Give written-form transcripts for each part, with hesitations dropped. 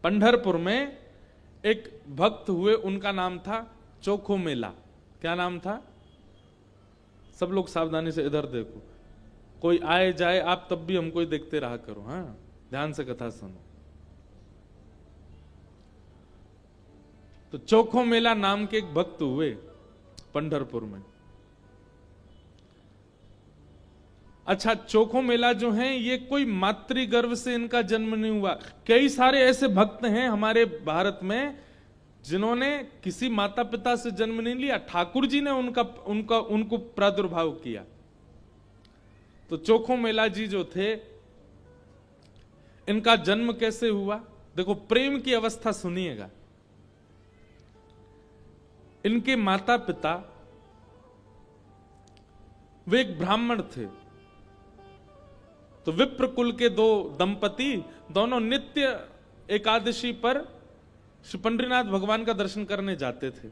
पंढरपुर में एक भक्त हुए, उनका नाम था चोखो मेला। क्या नाम था? सब लोग सावधानी से इधर देखो, कोई आए जाए आप तब भी हमको ही देखते रहा करो, हाँ, ध्यान से कथा सुनो। तो चोखो मेला नाम के एक भक्त हुए पंढरपुर में। अच्छा, चोखो मेला जो है ये कोई मातृ गर्भ से इनका जन्म नहीं हुआ। कई सारे ऐसे भक्त हैं हमारे भारत में जिन्होंने किसी माता पिता से जन्म नहीं लिया, ठाकुर जी ने उनको प्रादुर्भाव किया। तो चोखो मेला जी जो थे, इनका जन्म कैसे हुआ? देखो, प्रेम की अवस्था सुनिएगा। इनके माता पिता वे एक ब्राह्मण थे। तो विप्र कुल के दो दंपति दोनों नित्य एकादशी पर श्री पंडरीनाथ भगवान का दर्शन करने जाते थे।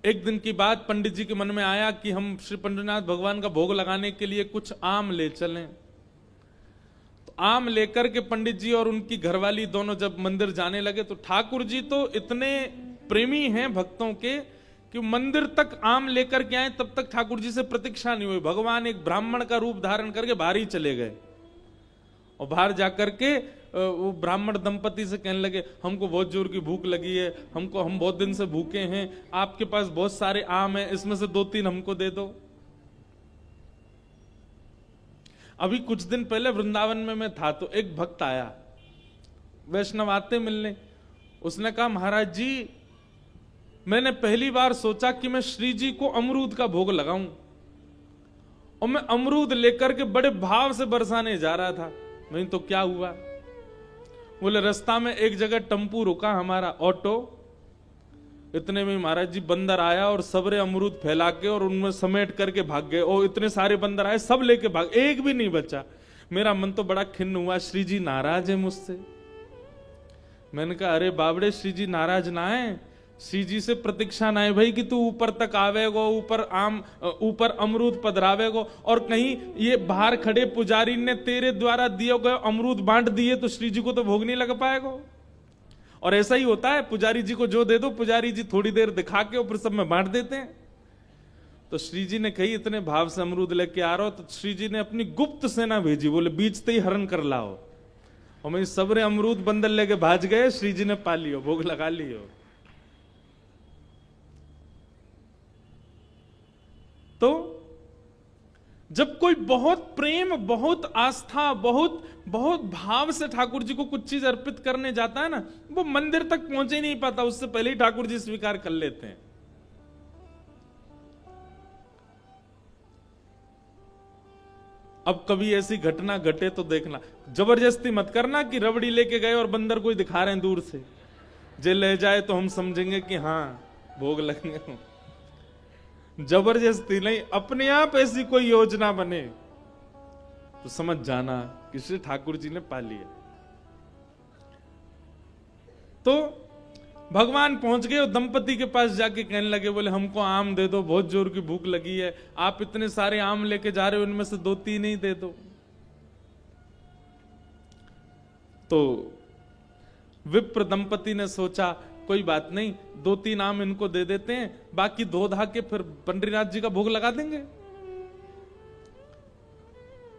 एक दिन की बात, पंडित जी के मन में आया कि हम श्री पंडरीनाथ भगवान का भोग लगाने के लिए कुछ आम ले चलें। तो आम लेकर के पंडित जी और उनकी घरवाली दोनों जब मंदिर जाने लगे, तो ठाकुर जी तो इतने प्रेमी हैं भक्तों के कि मंदिर तक आम लेकर के आए, तब तक ठाकुर जी से प्रतीक्षा नहीं हुई। भगवान एक ब्राह्मण का रूप धारण करके बाहर ही चले गए और बाहर जाकर के वो ब्राह्मण दंपति से कहने लगे, हमको बहुत जोर की भूख लगी है, हम बहुत दिन से भूखे हैं, आपके पास बहुत सारे आम हैं, इसमें से 2-3 हमको दे दो। अभी कुछ दिन पहले वृंदावन में मैं था, तो एक भक्त आया, वैष्णव आते मिलने। उसने कहा, महाराज जी, मैंने पहली बार सोचा कि मैं श्री जी को अमरूद का भोग लगाऊं, और मैं अमरूद लेकर के बड़े भाव से बरसाने जा रहा था। नहीं तो क्या हुआ? बोले, रास्ता में एक जगह टेम्पू रुका हमारा, ऑटो। इतने में महाराज जी बंदर आया और सबरे अमरूद फैला के और उनमें समेट करके भाग गए। और इतने सारे बंदर आए, सब लेके भाग, एक भी नहीं बचा। मेरा मन तो बड़ा खिन्न हुआ, श्री जी नाराज है मुझसे। मैंने कहा, अरे बाबड़े, श्री जी नाराज ना है, श्री जी से प्रतीक्षा ना है भाई कि तू ऊपर तक आवेगो, ऊपर अमरूद पधरावेगो, और कहीं ये बाहर खड़े पुजारी ने तेरे द्वारा दिए गए अमरूद बांट दिए तो श्री जी को तो भोग नहीं लग पाएगा। और ऐसा ही होता है, पुजारी जी को जो दे दो, पुजारी जी थोड़ी देर दिखा के और फिर सब में बांट देते हैं। तो श्री जी ने कही, इतने भाव से अमरूद लेके आ रहा हो, तो श्री जी ने अपनी गुप्त सेना भेजी, बोले बीचते ही हरण कर लाओ। और मैं सबरे अमरूद बंदर लेके भाज गए, श्री जी ने पा लियो, भोग लगा लियो। तो जब कोई बहुत प्रेम, बहुत आस्था, बहुत बहुत भाव से ठाकुर जी को कुछ चीज अर्पित करने जाता है ना, वो मंदिर तक पहुंचे नहीं पाता, उससे पहले ही ठाकुर जी स्वीकार कर लेते हैं। अब कभी ऐसी घटना घटे तो देखना, जबरदस्ती मत करना कि रबड़ी लेके गए और बंदर कोई दिखा रहे हैं दूर से, जे ले जाए तो हम समझेंगे कि हाँ भोग लगेंगे। जबरदस्ती नहीं, अपने आप ऐसी कोई योजना बने तो समझ जाना कि श्री ठाकुर जी ने पा लिया। तो भगवान पहुंच गए और दंपति के पास जाके कहने लगे, बोले हमको आम दे दो, बहुत जोर की भूख लगी है, आप इतने सारे आम लेके जा रहे हो, उनमें से 2-3 ही दे दो। तो विप्र दंपति ने सोचा, कोई बात नहीं, 2-3 आम इनको दे देते हैं, बाकी 2 धा के फिर पंडरीनाथ जी का भोग लगा देंगे।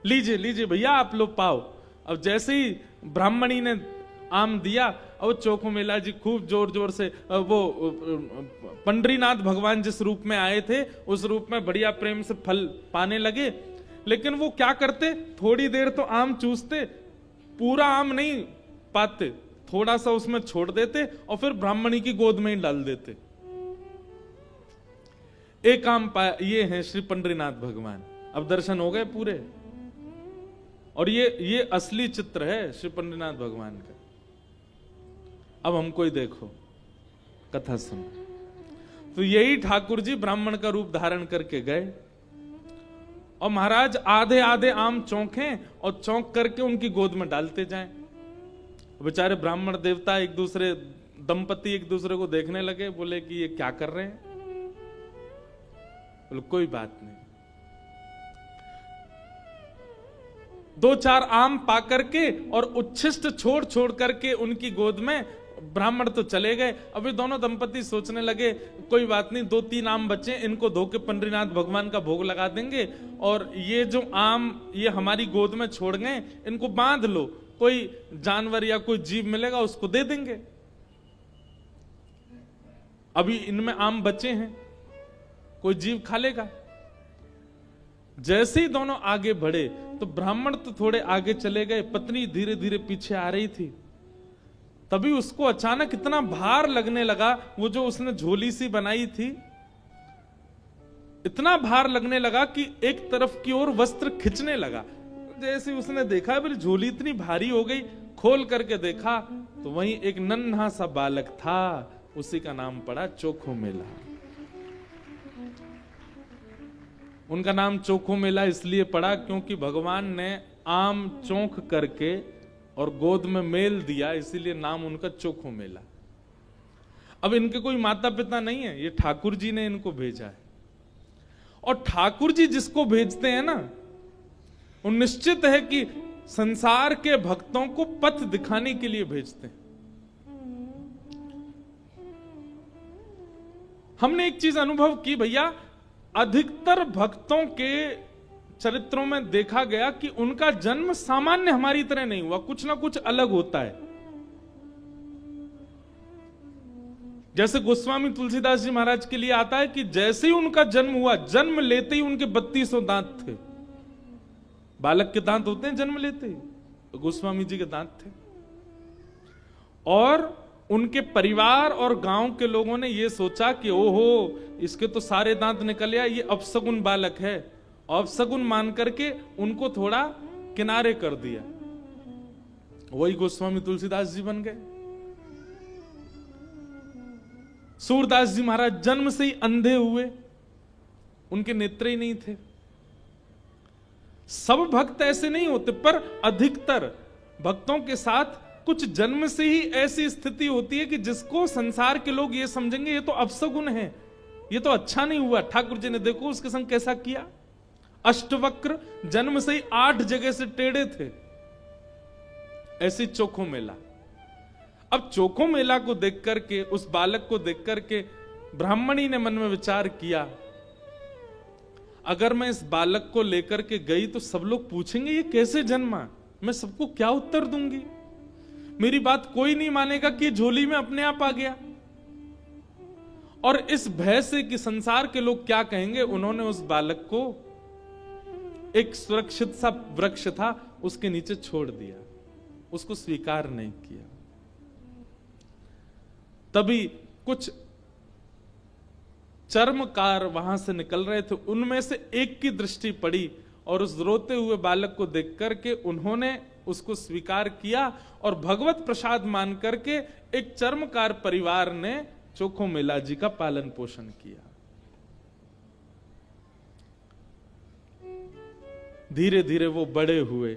लीजिए लीजिए भैया, आप लोग पाओ। अब जैसे ही ब्राह्मणी ने आम दिया, और चोखो मेला जी खूब जोर जोर से वो पंडरीनाथ भगवान जिस रूप में आए थे उस रूप में बढ़िया प्रेम से फल पाने लगे। लेकिन वो क्या करते, थोड़ी देर तो आम चूसते, पूरा आम नहीं पाते, थोड़ा सा उसमें छोड़ देते और फिर ब्राह्मणी की गोद में ही डाल देते। एक आम पाया, ये है श्री पंडरीनाथ भगवान। अब दर्शन हो गए पूरे, और ये असली चित्र है श्री पंडरीनाथ भगवान का। अब हमको ही देखो, कथा सुन। तो यही ठाकुर जी ब्राह्मण का रूप धारण करके गए, और महाराज आधे आधे आम चौंके और चौंक करके उनकी गोद में डालते जाएं। बेचारे ब्राह्मण देवता एक दूसरे, दंपति एक दूसरे को देखने लगे, बोले कि ये क्या कर रहे हैं। बोले कोई बात नहीं। दो चार आम पा करके और उच्छिष्ट छोड़ छोड़ करके उनकी गोद में ब्राह्मण तो चले गए। अभी दोनों दंपति सोचने लगे कोई बात नहीं, दो तीन आम बचे, इनको धो के पंडरीनाथ भगवान का भोग लगा देंगे, और ये जो आम ये हमारी गोद में छोड़ गए इनको बांध लो, कोई जानवर या कोई जीव मिलेगा उसको दे देंगे, अभी इनमें आम बचे हैं, कोई जीव खा लेगा। जैसे ही दोनों आगे बढ़े तो ब्राह्मण तो थोड़े आगे चले गए, पत्नी धीरे धीरे पीछे आ रही थी। तभी उसको अचानक इतना भार लगने लगा, वो जो उसने झोली सी बनाई थी, इतना भार लगने लगा कि एक तरफ की ओर वस्त्र खिंचने लगा। जैसे उसने देखा मेरी झोली इतनी भारी हो गई, खोल करके देखा तो वहीं एक नन्हा सा बालक था, उसी का नाम पड़ा चोखो मेला। उनका नाम चोखो मेला इसलिए पड़ा क्योंकि भगवान ने आम चोख करके और गोद में मेल दिया, इसीलिए नाम उनका चोखो मेला। अब इनके कोई माता पिता नहीं है, ये ठाकुर जी ने इनको भेजा है, और ठाकुर जी जिसको भेजते हैं ना, वो निश्चित है कि संसार के भक्तों को पथ दिखाने के लिए भेजते हैं। हमने एक चीज अनुभव की भैया, अधिकतर भक्तों के चरित्रों में देखा गया कि उनका जन्म सामान्य हमारी तरह नहीं हुआ, कुछ ना कुछ अलग होता है। जैसे गोस्वामी तुलसीदास जी महाराज के लिए आता है कि जैसे ही उनका जन्म हुआ, जन्म लेते ही उनके 3200 दांत थे। बालक के दांत होते हैं जन्म लेते ही, तो गोस्वामी जी के दांत थे। और उनके परिवार और गांव के लोगों ने यह सोचा कि ओहो इसके तो सारे दांत निकल आए, ये अपसगुन बालक है, अपसगुन मान करके उनको थोड़ा किनारे कर दिया। वही गोस्वामी तुलसीदास जी बन गए। सूरदास जी महाराज जन्म से ही अंधे हुए, उनके नेत्र ही नहीं थे। सब भक्त ऐसे नहीं होते, पर अधिकतर भक्तों के साथ कुछ जन्म से ही ऐसी स्थिति होती है कि जिसको संसार के लोग ये समझेंगे ये तो अपसगुन है, ये तो अच्छा नहीं हुआ। ठाकुर जी ने देखो उसके संग कैसा किया, अष्टवक्र, जन्म से ही 8 जगह से टेढ़े थे। ऐसी चोखो मेला। अब चोखो मेला को देख करके, उस बालक को देख करके ब्राह्मणी ने मन में विचार किया, अगर मैं इस बालक को लेकर के गई तो सब लोग पूछेंगे ये कैसे जन्मा, मैं सबको क्या उत्तर दूंगी, मेरी बात कोई नहीं मानेगा कि झोली में अपने आप आ गया। और इस भय से कि संसार के लोग क्या कहेंगे, उन्होंने उस बालक को एक सुरक्षित सा वृक्ष था उसके नीचे छोड़ दिया, उसको स्वीकार नहीं किया। तभी कुछ चर्मकार वहां से निकल रहे थे, उनमें से एक की दृष्टि पड़ी और उस रोते हुए बालक को देख करके उन्होंने उसको स्वीकार किया, और भगवत प्रसाद मान करके एक चर्मकार परिवार ने चोखो मेला जी का पालन पोषण किया। धीरे धीरे वो बड़े हुए।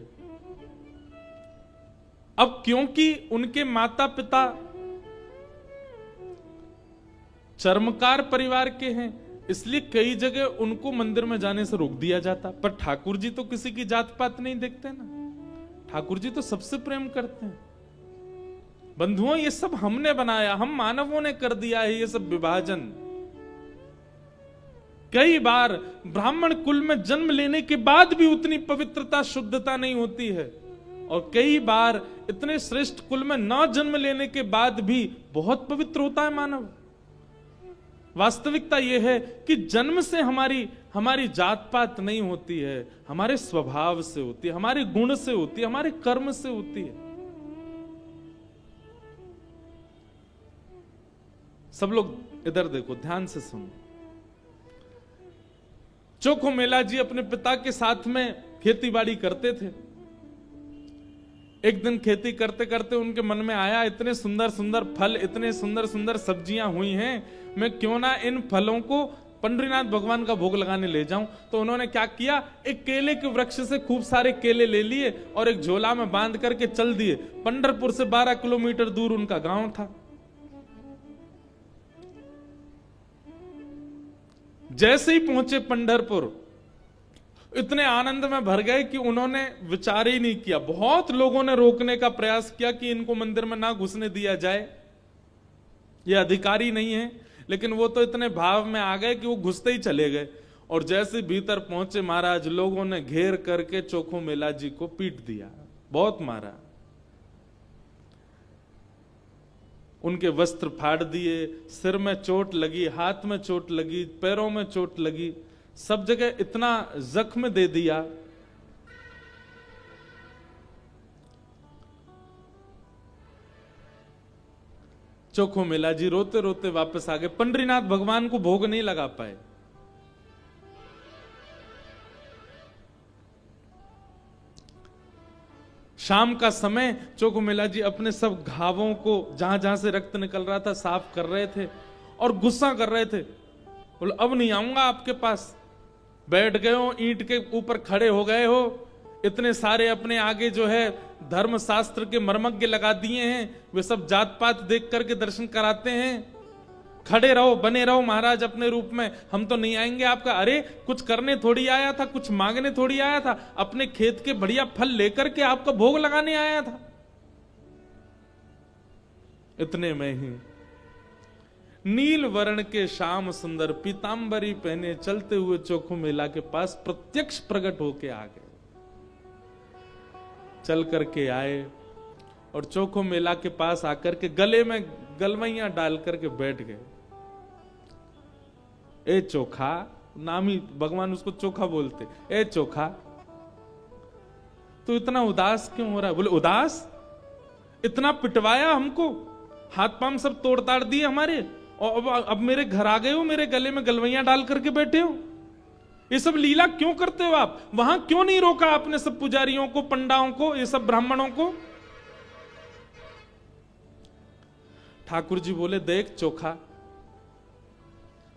अब क्योंकि उनके माता पिता चर्मकार परिवार के हैं, इसलिए कई जगह उनको मंदिर में जाने से रोक दिया जाता। पर ठाकुर जी तो किसी की जात पात नहीं देखते ना, ठाकुर जी तो सबसे प्रेम करते हैं। बंधुओं, ये सब हमने बनाया, हम मानवों ने कर दिया है ये सब विभाजन। कई बार ब्राह्मण कुल में जन्म लेने के बाद भी उतनी पवित्रता शुद्धता नहीं होती है, और कई बार इतने श्रेष्ठ कुल में न जन्म लेने के बाद भी बहुत पवित्र होता है मानव। वास्तविकता यह है कि जन्म से हमारी जात पात नहीं होती है, हमारे स्वभाव से होती है, हमारे गुण से होती है, हमारे कर्म से होती है। सब लोग इधर देखो, ध्यान से सुनो। चोखो मेला जी अपने पिता के साथ में खेती बाड़ी करते थे। एक दिन खेती करते करते उनके मन में आया, इतने सुंदर सुंदर फल, इतने सुंदर सुंदर सब्जियां हुई हैं, मैं क्यों ना इन फलों को पंडरीनाथ भगवान का भोग लगाने ले जाऊं। तो उन्होंने क्या किया, एक केले के वृक्ष से खूब सारे केले ले लिए और एक झोला में बांध करके चल दिए। पंढरपुर से 12 किलोमीटर दूर उनका गांव था। जैसे ही पहुंचे पंढरपुर, इतने आनंद में भर गए कि उन्होंने विचार ही नहीं किया। बहुत लोगों ने रोकने का प्रयास किया कि इनको मंदिर में ना घुसने दिया जाए, ये अधिकारी नहीं है, लेकिन वो तो इतने भाव में आ गए कि वो घुसते ही चले गए। और जैसे भीतर पहुंचे महाराज, लोगों ने घेर करके चोखो मेला जी को पीट दिया, बहुत मारा, उनके वस्त्र फाड़ दिए, सिर में चोट लगी, हाथ में चोट लगी, पैरों में चोट लगी, सब जगह इतना जख्म दे दिया। चोखो मेला जी रोते रोते वापस आ गए। पंडरीनाथ भगवान को भोग नहीं लगा पाए। शाम का समय चोखो मेला जी अपने सब घावों को, जहां जहां से रक्त निकल रहा था, साफ कर रहे थे और गुस्सा कर रहे थे। बोले अब नहीं आऊंगा आपके पास, बैठ गए हो, ईंट के ऊपर खड़े हो गए हो, इतने सारे अपने आगे जो है धर्म शास्त्र के मर्मज्ञ लगा दिए हैं, वे सब जात पात देख करके दर्शन कराते हैं, खड़े रहो, बने रहो महाराज अपने रूप में, हम तो नहीं आएंगे आपका। अरे कुछ करने थोड़ी आया था, कुछ मांगने थोड़ी आया था, अपने खेत के बढ़िया फल लेकर के आपका भोग लगाने आया था। इतने में ही नील वर्ण के श्याम सुंदर पीतांबरी पहने चलते हुए चोखो मेला के पास प्रत्यक्ष प्रकट होके आ गए। चल करके आए और चोखो मेला के पास आकर के गले में गलवैया डाल करके बैठ गए। ए चोखा, नाम ही भगवान उसको चोखा बोलते, ए चोखा तू इतना उदास क्यों हो रहा है? बोले उदास? इतना पिटवाया हमको, हाथ पांव सब तोड़ ताड़ दिए हमारे, और अब मेरे घर आ गए हो, मेरे गले में गलवैया डाल करके बैठे हो। ये सब लीला क्यों करते हो आप? वहां क्यों नहीं रोका आपने सब पुजारियों को, पंडाओं को, ये सब ब्राह्मणों को? ठाकुर जी बोले देख चोखा,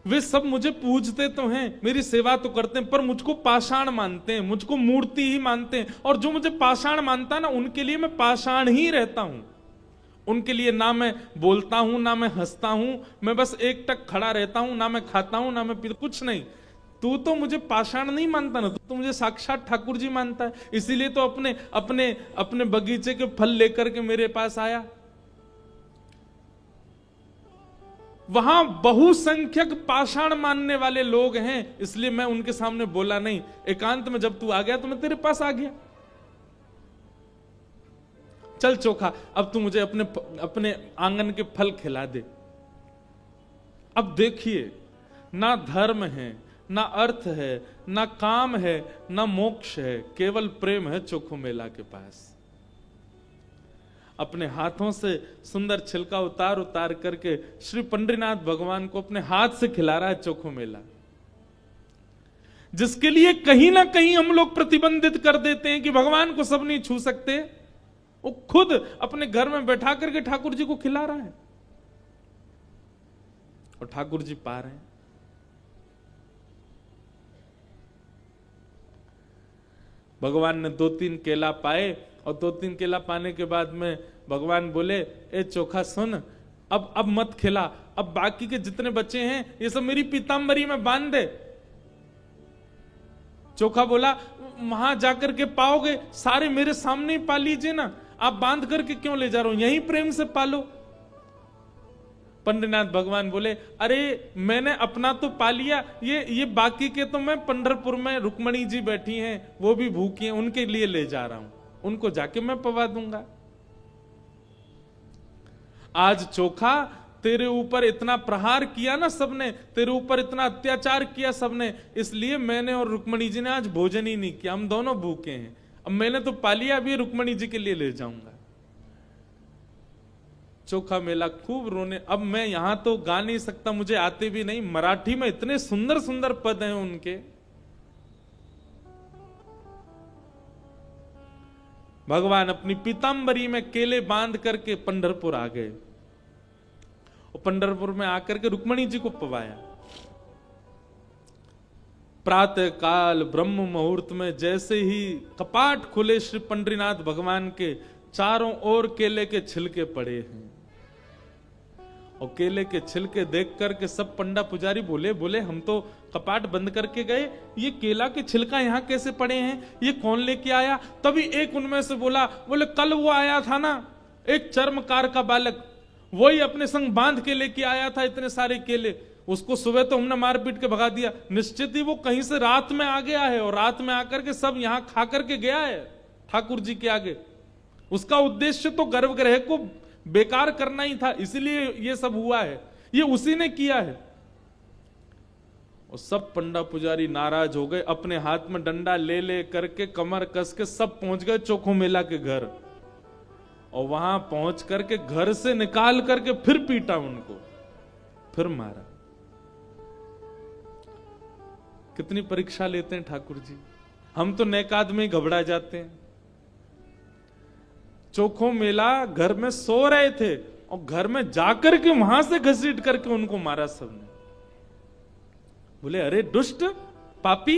वे सब मुझे पूजते तो हैं, मेरी सेवा तो करते हैं, पर मुझको पाषाण मानते हैं, मुझको मूर्ति ही मानते हैं, और जो मुझे पाषाण मानता है ना, उनके लिए मैं पाषाण ही रहता हूं। उनके लिए ना मैं बोलता हूं, ना मैं हंसता हूं, मैं बस एक टक खड़ा रहता हूं, ना मैं खाता हूं, ना मैं पीता, कुछ नहीं। तू तो मुझे पाषाण नहीं मानता ना, तू तो मुझे साक्षात ठाकुर जी मानता है, इसीलिए तो अपने अपने अपने बगीचे के फल लेकर के मेरे पास आया। वहां बहुसंख्यक पाषाण मानने वाले लोग हैं, इसलिए मैं उनके सामने बोला नहीं। एकांत में जब तू आ गया तो मैं तेरे पास आ गया। चल चोखा, अब तू मुझे अपने अपने आंगन के फल खिला दे। अब देखिए, ना धर्म है, ना अर्थ है, ना काम है, ना मोक्ष है, केवल प्रेम है चोखो मेला के पास। अपने हाथों से सुंदर छिलका उतार उतार करके श्री पंडरीनाथ भगवान को अपने हाथ से खिला रहा है चोखो मेला, जिसके लिए कहीं ना कहीं हम लोग प्रतिबंधित कर देते हैं कि भगवान को सब नहीं छू सकते। वो खुद अपने घर में बैठा करके ठाकुर जी को खिला रहा है और ठाकुर जी पा रहे हैं। भगवान ने 2-3 केला पाए और 2-3 केला पाने के बाद में भगवान बोले ए चोखा सुन, अब मत खिला, अब बाकी के जितने बच्चे हैं ये सब मेरी पीतांबरी में बांध दे। चोखा बोला वहां जाकर के पाओगे, सारे मेरे सामने ही पा लीजिए ना, आप बांध करके क्यों ले जा रहे हो, यहीं प्रेम से पालो। पंडरीनाथ भगवान बोले अरे मैंने अपना तो पा लिया, ये बाकी के तो मैं पंढरपुर में रुक्मणी जी बैठी हैं, वो भी भूखी हैं, उनके लिए ले जा रहा हूं, उनको जाके मैं पवा दूंगा। आज चोखा तेरे ऊपर इतना प्रहार किया ना सबने, तेरे ऊपर इतना अत्याचार किया सबने, इसलिए मैंने और रुक्मणी जी ने आज भोजन ही नहीं किया, हम दोनों भूखे हैं। अब मैंने तो पा लिया, अभी रुक्मणी जी के लिए ले जाऊंगा। चोखा मेला खूब रोने। अब मैं यहां तो गा नहीं सकता, मुझे आते भी नहीं, मराठी में इतने सुंदर सुंदर पद हैं उनके। भगवान अपनी पीतांबरी में केले बांध करके पंढरपुर आ गए और पंढरपुर में आकर के रुक्मणी जी को पवाया। प्रातः काल ब्रह्म मुहूर्त में जैसे ही कपाट खुले श्री पंडरीनाथ भगवान के, चारों ओर केले के छिलके पड़े हैं और केले के छिलके देख करके सब पंडा पुजारी बोले हम तो कपाट बंद करके गए, ये केला के छिलका यहाँ कैसे पड़े हैं, ये कौन लेके आया? तभी एक उनमें से बोले कल वो आया था ना एक चर्मकार का बालक, वही अपने संग बांध के लेके आया था इतने सारे केले, उसको सुबह तो हमने मार पीट के भगा दिया, निश्चित ही वो कहीं से रात में आ गया है और रात में आकर के सब यहां खा करके गया है ठाकुर जी के आगे। उसका उद्देश्य तो गर्भगृह को बेकार करना ही था, इसलिए ये सब हुआ है, ये उसी ने किया है। और सब पंडा पुजारी नाराज हो गए, अपने हाथ में डंडा ले ले करके कमर कस के सब पहुंच गए चोखो मेला के घर, और वहां पहुंच करके घर से निकाल करके फिर पीटा उनको, फिर मारा। कितनी परीक्षा लेते हैं ठाकुर जी, हम तो नेक आदमी घबरा जाते हैं। चोखो मेला घर में सो रहे थे और घर में जाकर के वहां से घसीट करके उनको मारा सबने। बोले अरे दुष्ट पापी,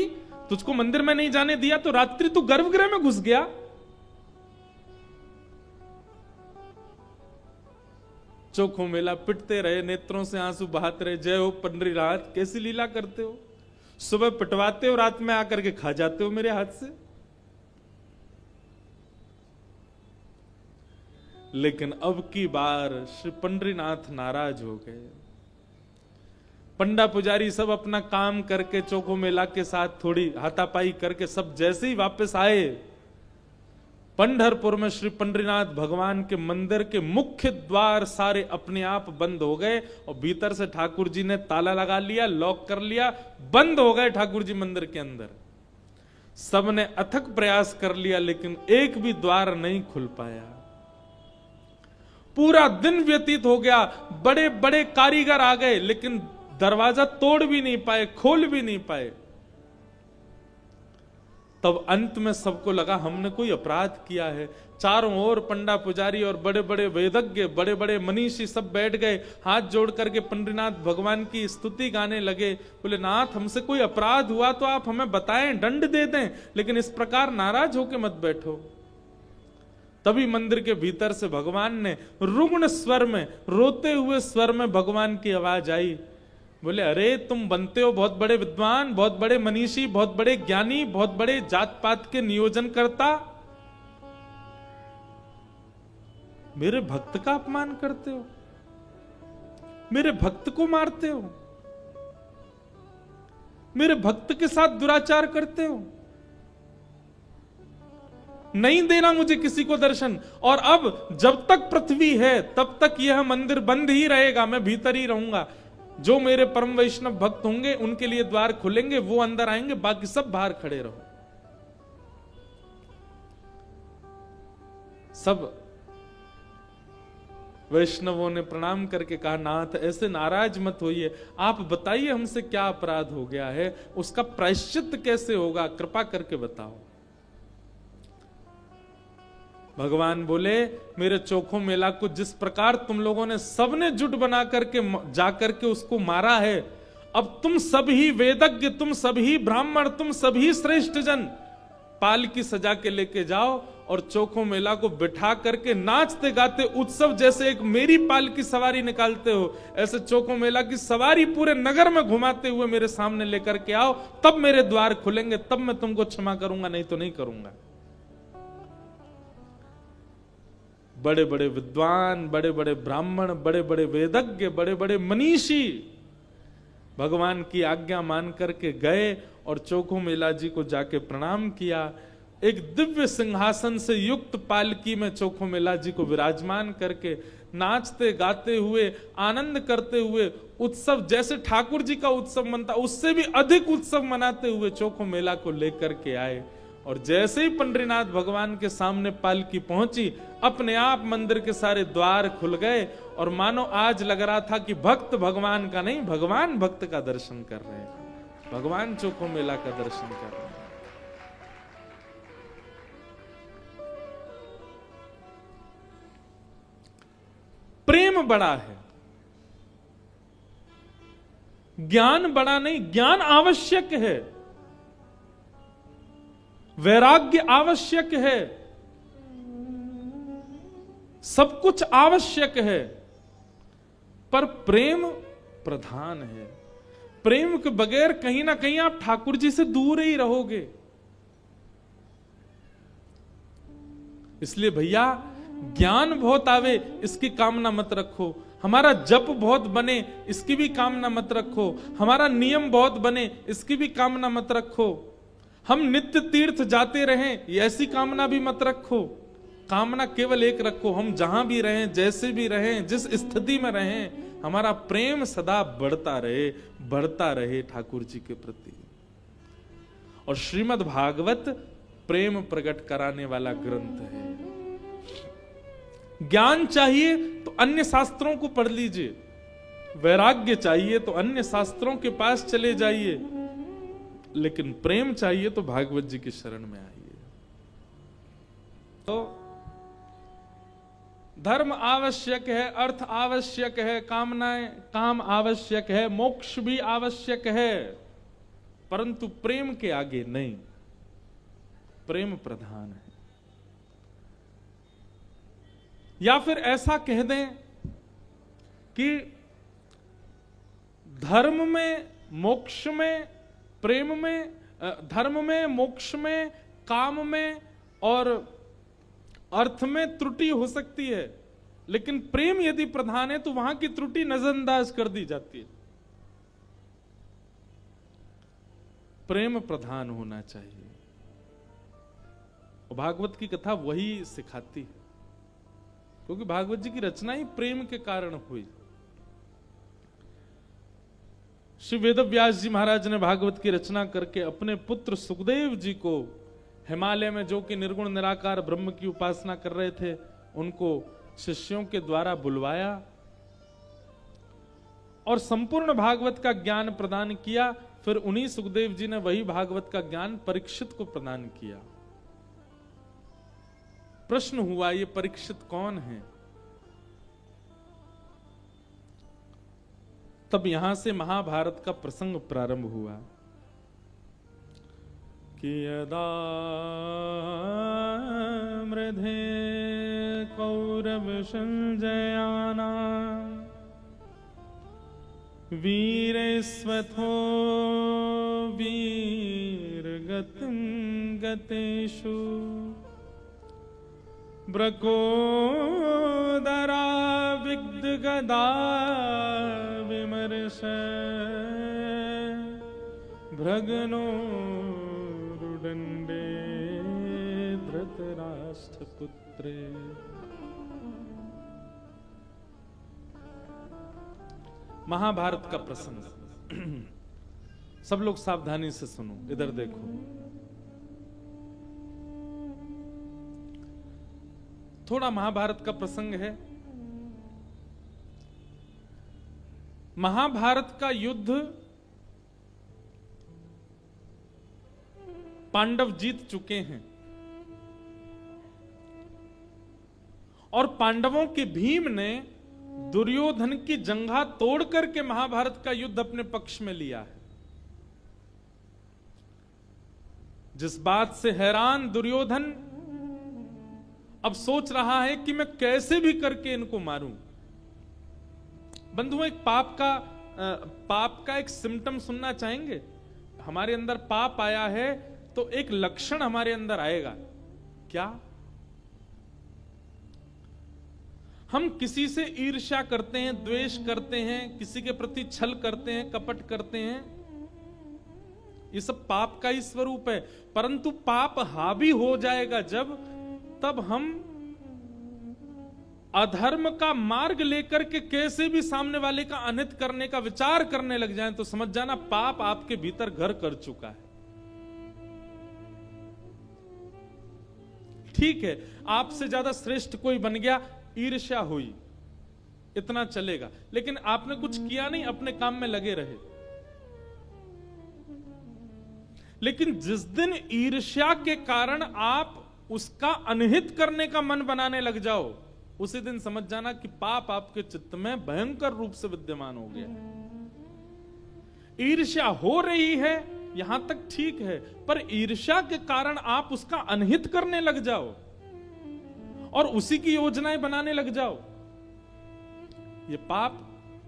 तुझको मंदिर में नहीं जाने दिया तो रात्रि तू गर्भगृह में घुस गया। चोखो मेला पिटते रहे, नेत्रों से आंसू बहाते रहे, जय हो पंडरीनाथ, कैसी लीला करते हो, सुबह पिटवाते हो, रात में आकर के खा जाते हो मेरे हाथ से। लेकिन अब की बार श्री पंडरीनाथ नाराज हो गए। पंडा पुजारी सब अपना काम करके चोखो मेला के साथ थोड़ी हाथापाई करके सब जैसे ही वापस आए, पंढरपुर में श्री पंडरीनाथ भगवान के मंदिर के मुख्य द्वार सारे अपने आप बंद हो गए और भीतर से ठाकुर जी ने ताला लगा लिया, लॉक कर लिया, बंद हो गए ठाकुर जी मंदिर के अंदर। सबने अथक प्रयास कर लिया लेकिन एक भी द्वार नहीं खुल पाया। पूरा दिन व्यतीत हो गया, बड़े बड़े कारीगर आ गए लेकिन दरवाजा तोड़ भी नहीं पाए, खोल भी नहीं पाए। तब अंत में सबको लगा हमने कोई अपराध किया है। चारों ओर पंडा पुजारी और बड़े बड़े वेदज्ञ, बड़े बड़े मनीषी सब बैठ गए, हाथ जोड़ करके पंडरीनाथ भगवान की स्तुति गाने लगे। बोले नाथ, हमसे कोई अपराध हुआ तो आप हमें बताएं, दंड दे दें, लेकिन इस प्रकार नाराज होकर मत बैठो। तभी मंदिर के भीतर से भगवान ने रुग्ण स्वर में, रोते हुए स्वर में भगवान की आवाज आई। बोले अरे तुम बनते हो बहुत बड़े विद्वान, बहुत बड़े मनीषी, बहुत बड़े ज्ञानी, बहुत बड़े जात पात के नियोजन करता, मेरे भक्त का अपमान करते हो, मेरे भक्त को मारते हो, मेरे भक्त के साथ दुराचार करते हो, नहीं देना मुझे किसी को दर्शन। और अब जब तक पृथ्वी है तब तक यह मंदिर बंद ही रहेगा, मैं भीतर ही रहूंगा। जो मेरे परम वैष्णव भक्त होंगे उनके लिए द्वार खुलेंगे, वो अंदर आएंगे, बाकी सब बाहर खड़े रहो। सब वैष्णवों ने प्रणाम करके कहा नाथ ऐसे नाराज मत होइए, आप बताइए हमसे क्या अपराध हो गया है, उसका प्रायश्चित कैसे होगा, कृपा करके बताओ। भगवान बोले मेरे चोखो मेला को जिस प्रकार तुम लोगों ने सबने जुट बना करके जाकर के उसको मारा है, अब तुम सभी वेदज्ञ, तुम सभी ब्राह्मण, तुम सभी श्रेष्ठ जन पाल की सजा के लेके जाओ और चोखो मेला को बिठा करके नाचते गाते उत्सव जैसे एक मेरी पाल की सवारी निकालते हो, ऐसे चोखो मेला की सवारी पूरे नगर में घुमाते हुए मेरे सामने लेकर के आओ, तब मेरे द्वार खुलेंगे, तब मैं तुमको क्षमा करूंगा, नहीं तो नहीं करूंगा। बड़े बड़े विद्वान, बड़े बड़े ब्राह्मण, बड़े बड़े वेदज्ञ, बड़े बड़े मनीषी भगवान की आज्ञा मान करके गए और चोखो मेला जी को जाके प्रणाम किया। एक दिव्य सिंहासन से युक्त पालकी में चोखो मेला जी को विराजमान करके नाचते गाते हुए, आनंद करते हुए, उत्सव जैसे ठाकुर जी का उत्सव मनता उससे भी अधिक उत्सव मनाते हुए चोखो मेला को लेकर के आए। और जैसे ही पंडरीनाथ भगवान के सामने पालकी पहुंची, अपने आप मंदिर के सारे द्वार खुल गए और मानो आज लग रहा था कि भक्त भगवान का नहीं, भगवान भक्त का दर्शन कर रहे हैं, भगवान चोखो मेला का दर्शन कर रहे हैं। प्रेम बड़ा है, ज्ञान बड़ा नहीं। ज्ञान आवश्यक है, वैराग्य आवश्यक है, सब कुछ आवश्यक है, पर प्रेम प्रधान है। प्रेम के बगैर कहीं ना कहीं आप ठाकुर जी से दूर ही रहोगे। इसलिए भैया ज्ञान बहुत आवे इसकी कामना मत रखो, हमारा जप बहुत बने इसकी भी कामना मत रखो, हमारा नियम बहुत बने इसकी भी कामना मत रखो, हम नित्य तीर्थ जाते रहें ये ऐसी कामना भी मत रखो। कामना केवल एक रखो, हम जहां भी रहें, जैसे भी रहें, जिस स्थिति में रहें, हमारा प्रेम सदा बढ़ता रहे ठाकुर जी के प्रति। और श्रीमद् भागवत प्रेम प्रकट कराने वाला ग्रंथ है। ज्ञान चाहिए तो अन्य शास्त्रों को पढ़ लीजिए, वैराग्य चाहिए तो अन्य शास्त्रों के पास चले जाइए, लेकिन प्रेम चाहिए तो भागवत जी की शरण में आइए। तो धर्म आवश्यक है, अर्थ आवश्यक है, काम आवश्यक है, मोक्ष भी आवश्यक है, परंतु प्रेम के आगे नहीं। प्रेम प्रधान है। या फिर ऐसा कह दें कि धर्म में, मोक्ष में, प्रेम में, धर्म में, मोक्ष में, काम में और अर्थ में त्रुटि हो सकती है, लेकिन प्रेम यदि प्रधान है तो वहां की त्रुटि नजरअंदाज कर दी जाती है। प्रेम प्रधान होना चाहिए। और भागवत की कथा वही सिखाती है, क्योंकि भागवत जी की रचना ही प्रेम के कारण हुई। श्री वेदव्यास जी महाराज ने भागवत की रचना करके अपने पुत्र सुखदेव जी को हिमालय में, जो कि निर्गुण निराकार ब्रह्म की उपासना कर रहे थे, उनको शिष्यों के द्वारा बुलवाया और संपूर्ण भागवत का ज्ञान प्रदान किया। फिर उन्हीं सुखदेव जी ने वही भागवत का ज्ञान परीक्षित को प्रदान किया। प्रश्न हुआ ये परीक्षित कौन है? तब यहां से महाभारत का प्रसंग प्रारंभ हुआ कि यदा मृधे कौरव संजयाना वीरेस्वथो वीरगतिं गतेषु ब्रकोदरा विद्गदा विमर्श भ्रगनो रुदंडे धृतराष्ट्रपुत्रे। महाभारत का प्रसंग। सब लोग सावधानी से सुनो, इधर देखो। थोड़ा महाभारत का प्रसंग है। महाभारत का युद्ध पांडव जीत चुके हैं और पांडवों के भीम ने दुर्योधन की जंघा तोड़ करके महाभारत का युद्ध अपने पक्ष में लिया है। जिस बात से हैरान दुर्योधन अब सोच रहा है कि मैं कैसे भी करके इनको मारूं। बंधुओं, एक पाप का एक सिम्टम सुनना चाहेंगे? हमारे अंदर पाप आया है तो एक लक्षण हमारे अंदर आएगा। क्या? हम किसी से ईर्ष्या करते हैं, द्वेष करते हैं, किसी के प्रति छल करते हैं, कपट करते हैं। ये सब पाप का ही स्वरूप है। परंतु पाप हावी हो जाएगा तब हम अधर्म का मार्ग लेकर के कैसे भी सामने वाले का अनित करने का विचार करने लग जाएं, तो समझ जाना पाप आपके भीतर घर कर चुका है। ठीक है, आपसे ज्यादा श्रेष्ठ कोई बन गया, ईर्ष्या हुई, इतना चलेगा, लेकिन आपने कुछ किया नहीं, अपने काम में लगे रहे। लेकिन जिस दिन ईर्ष्या के कारण आप उसका अनहित करने का मन बनाने लग जाओ, उसी दिन समझ जाना कि पाप आपके चित्त में भयंकर रूप से विद्यमान हो गया। ईर्ष्या हो रही है यहां तक ठीक है, पर ईर्ष्या के कारण आप उसका अनहित करने लग जाओ और उसी की योजनाएं बनाने लग जाओ, ये पाप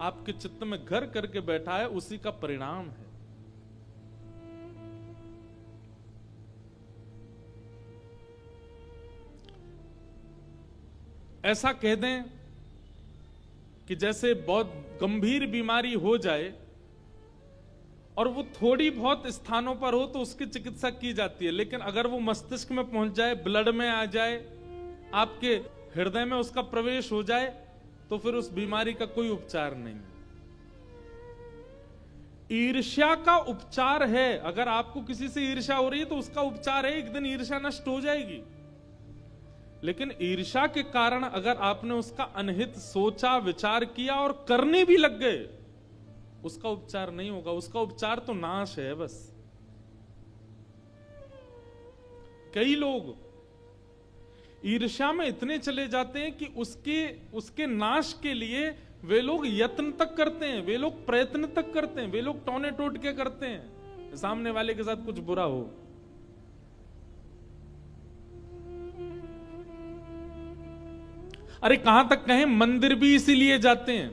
आपके चित्त में घर करके बैठा है, उसी का परिणाम है। ऐसा कह दें कि जैसे बहुत गंभीर बीमारी हो जाए और वो थोड़ी बहुत स्थानों पर हो तो उसकी चिकित्सा की जाती है, लेकिन अगर वो मस्तिष्क में पहुंच जाए, ब्लड में आ जाए, आपके हृदय में उसका प्रवेश हो जाए, तो फिर उस बीमारी का कोई उपचार नहीं। ईर्ष्या का उपचार है। अगर आपको किसी से ईर्ष्या हो रही है तो उसका उपचार है, एक दिन ईर्ष्या नष्ट हो जाएगी। लेकिन ईर्ष्या के कारण अगर आपने उसका अनहित सोचा, विचार किया और करने भी लग गए, उसका उपचार नहीं होगा। उसका उपचार तो नाश है बस। कई लोग ईर्ष्या में इतने चले जाते हैं कि उसके नाश के लिए वे लोग यत्न तक करते हैं, वे लोग प्रयत्न तक करते हैं, वे लोग टोने टोट के करते हैं, सामने वाले के साथ कुछ बुरा हो। अरे कहां तक कहें, मंदिर भी इसीलिए जाते हैं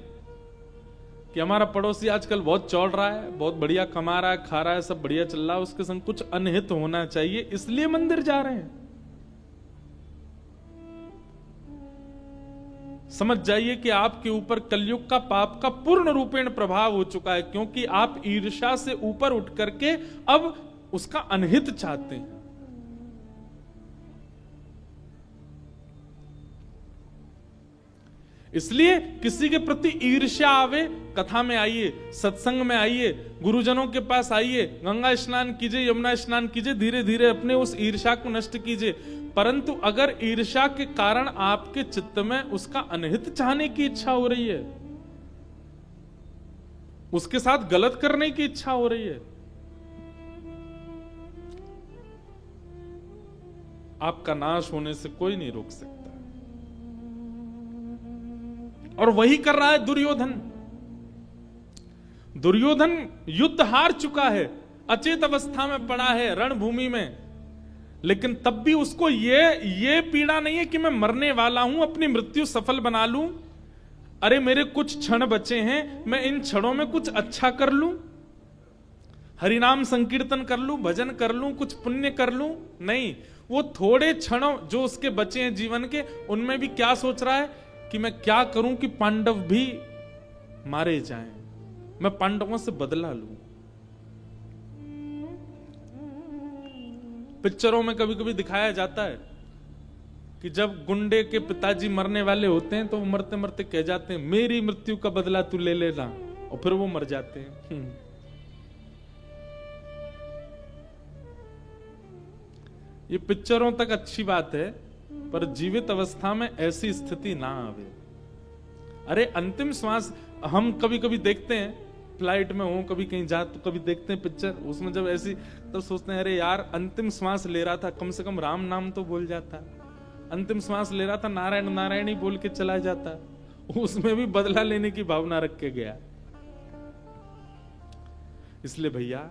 कि हमारा पड़ोसी आजकल बहुत चौड़ रहा है, बहुत बढ़िया कमा रहा है, खा रहा है, सब बढ़िया चल रहा है, उसके संग कुछ अनहित होना चाहिए, इसलिए मंदिर जा रहे हैं। समझ जाइए कि आपके ऊपर कलयुग का पाप का पूर्ण रूपेण प्रभाव हो चुका है, क्योंकि आप ईर्ष्या से ऊपर उठ करके अब उसका अनहित चाहते हैं। इसलिए किसी के प्रति ईर्ष्या आवे, कथा में आइए, सत्संग में आइए, गुरुजनों के पास आइए, गंगा स्नान कीजिए, यमुना स्नान कीजिए, धीरे धीरे अपने उस ईर्ष्या को नष्ट कीजिए। परंतु अगर ईर्ष्या के कारण आपके चित्त में उसका अनहित चाहने की इच्छा हो रही है, उसके साथ गलत करने की इच्छा हो रही है, आपका नाश होने से कोई नहीं रोक सकता। और वही कर रहा है दुर्योधन। दुर्योधन युद्ध हार चुका है, अचेत अवस्था में पड़ा है रणभूमि में, लेकिन तब भी उसको ये पीड़ा नहीं है कि मैं मरने वाला हूं, अपनी मृत्यु सफल बना लूं। अरे मेरे कुछ क्षण बचे हैं, मैं इन क्षणों में कुछ अच्छा कर लूं, हरिनाम संकीर्तन कर लूं, भजन कर लूं, कुछ पुण्य कर लूं। नहीं, वो थोड़े क्षणों जो उसके बचे हैं जीवन के, उनमें भी क्या सोच रहा है कि मैं क्या करूं कि पांडव भी मारे जाएं, मैं पांडवों से बदला लूं। पिक्चरों में कभी कभी दिखाया जाता है कि जब गुंडे के पिताजी मरने वाले होते हैं तो वो मरते मरते कह जाते हैं, मेरी मृत्यु का बदला तू ले लेना, और फिर वो मर जाते हैं। ये पिक्चरों तक अच्छी बात है, पर जीवित अवस्था में ऐसी स्थिति ना आवे। अरे अंतिम श्वास हम कभी कभी देखते हैं, फ्लाइट में हो, कभी कहीं जा तो कभी देखते हैं पिक्चर, उसमें जब ऐसी तब सोचते हैं अरे यार अंतिम श्वास ले रहा था, कम से कम राम नाम तो बोल जाता, अंतिम श्वास ले रहा था नारायण नारायण ही बोल के चला जाता। उसमें भी बदला लेने की भावना रख के गया। इसलिए भैया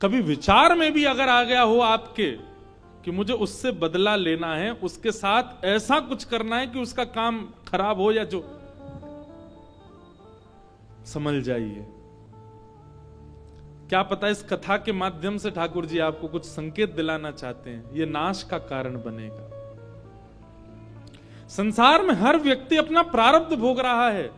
कभी विचार में भी अगर आ गया हो आपके कि मुझे उससे बदला लेना है, उसके साथ ऐसा कुछ करना है कि उसका काम खराब हो या जो, समझ जाइए। क्या पता इस कथा के माध्यम से ठाकुर जी आपको कुछ संकेत दिलाना चाहते हैं, यह नाश का कारण बनेगा। संसार में हर व्यक्ति अपना प्रारब्ध भोग रहा है।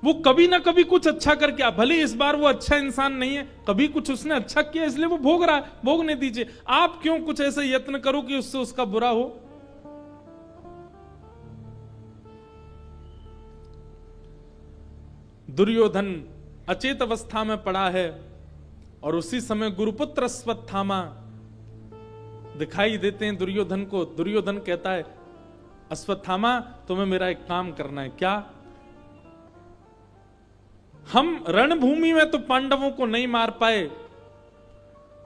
वो कभी ना कभी कुछ अच्छा करके, भले इस बार वो अच्छा इंसान नहीं है, कभी कुछ उसने अच्छा किया इसलिए वो भोग रहा है, भोगने दीजिए। आप क्यों कुछ ऐसे यत्न करो कि उससे उसका बुरा हो। दुर्योधन अचेत अवस्था में पड़ा है और उसी समय गुरुपुत्र अश्वत्थामा दिखाई देते हैं दुर्योधन को। दुर्योधन कहता है, अश्वत्थामा तुम्हें मेरा एक काम करना है। क्या? हम रणभूमि में तो पांडवों को नहीं मार पाए,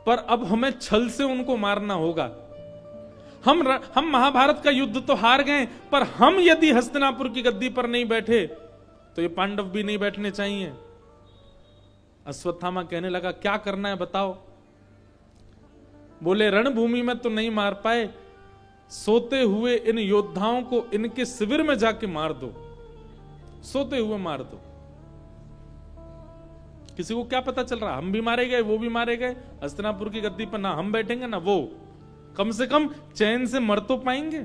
पर अब हमें छल से उनको मारना होगा। हम महाभारत का युद्ध तो हार गए, पर हम यदि हस्तिनापुर की गद्दी पर नहीं बैठे तो ये पांडव भी नहीं बैठने चाहिए। अश्वत्थामा कहने लगा, क्या करना है बताओ। बोले, रणभूमि में तो नहीं मार पाए, सोते हुए इन योद्धाओं को इनके शिविर में जाके मार दो। सोते हुए मार दो। किसी को क्या पता चल रहा, हम भी मारे गए, वो भी मारे गए, हस्तिनापुर की गद्दी पर ना हम बैठेंगे ना वो, कम से कम चैन से मर तो पाएंगे।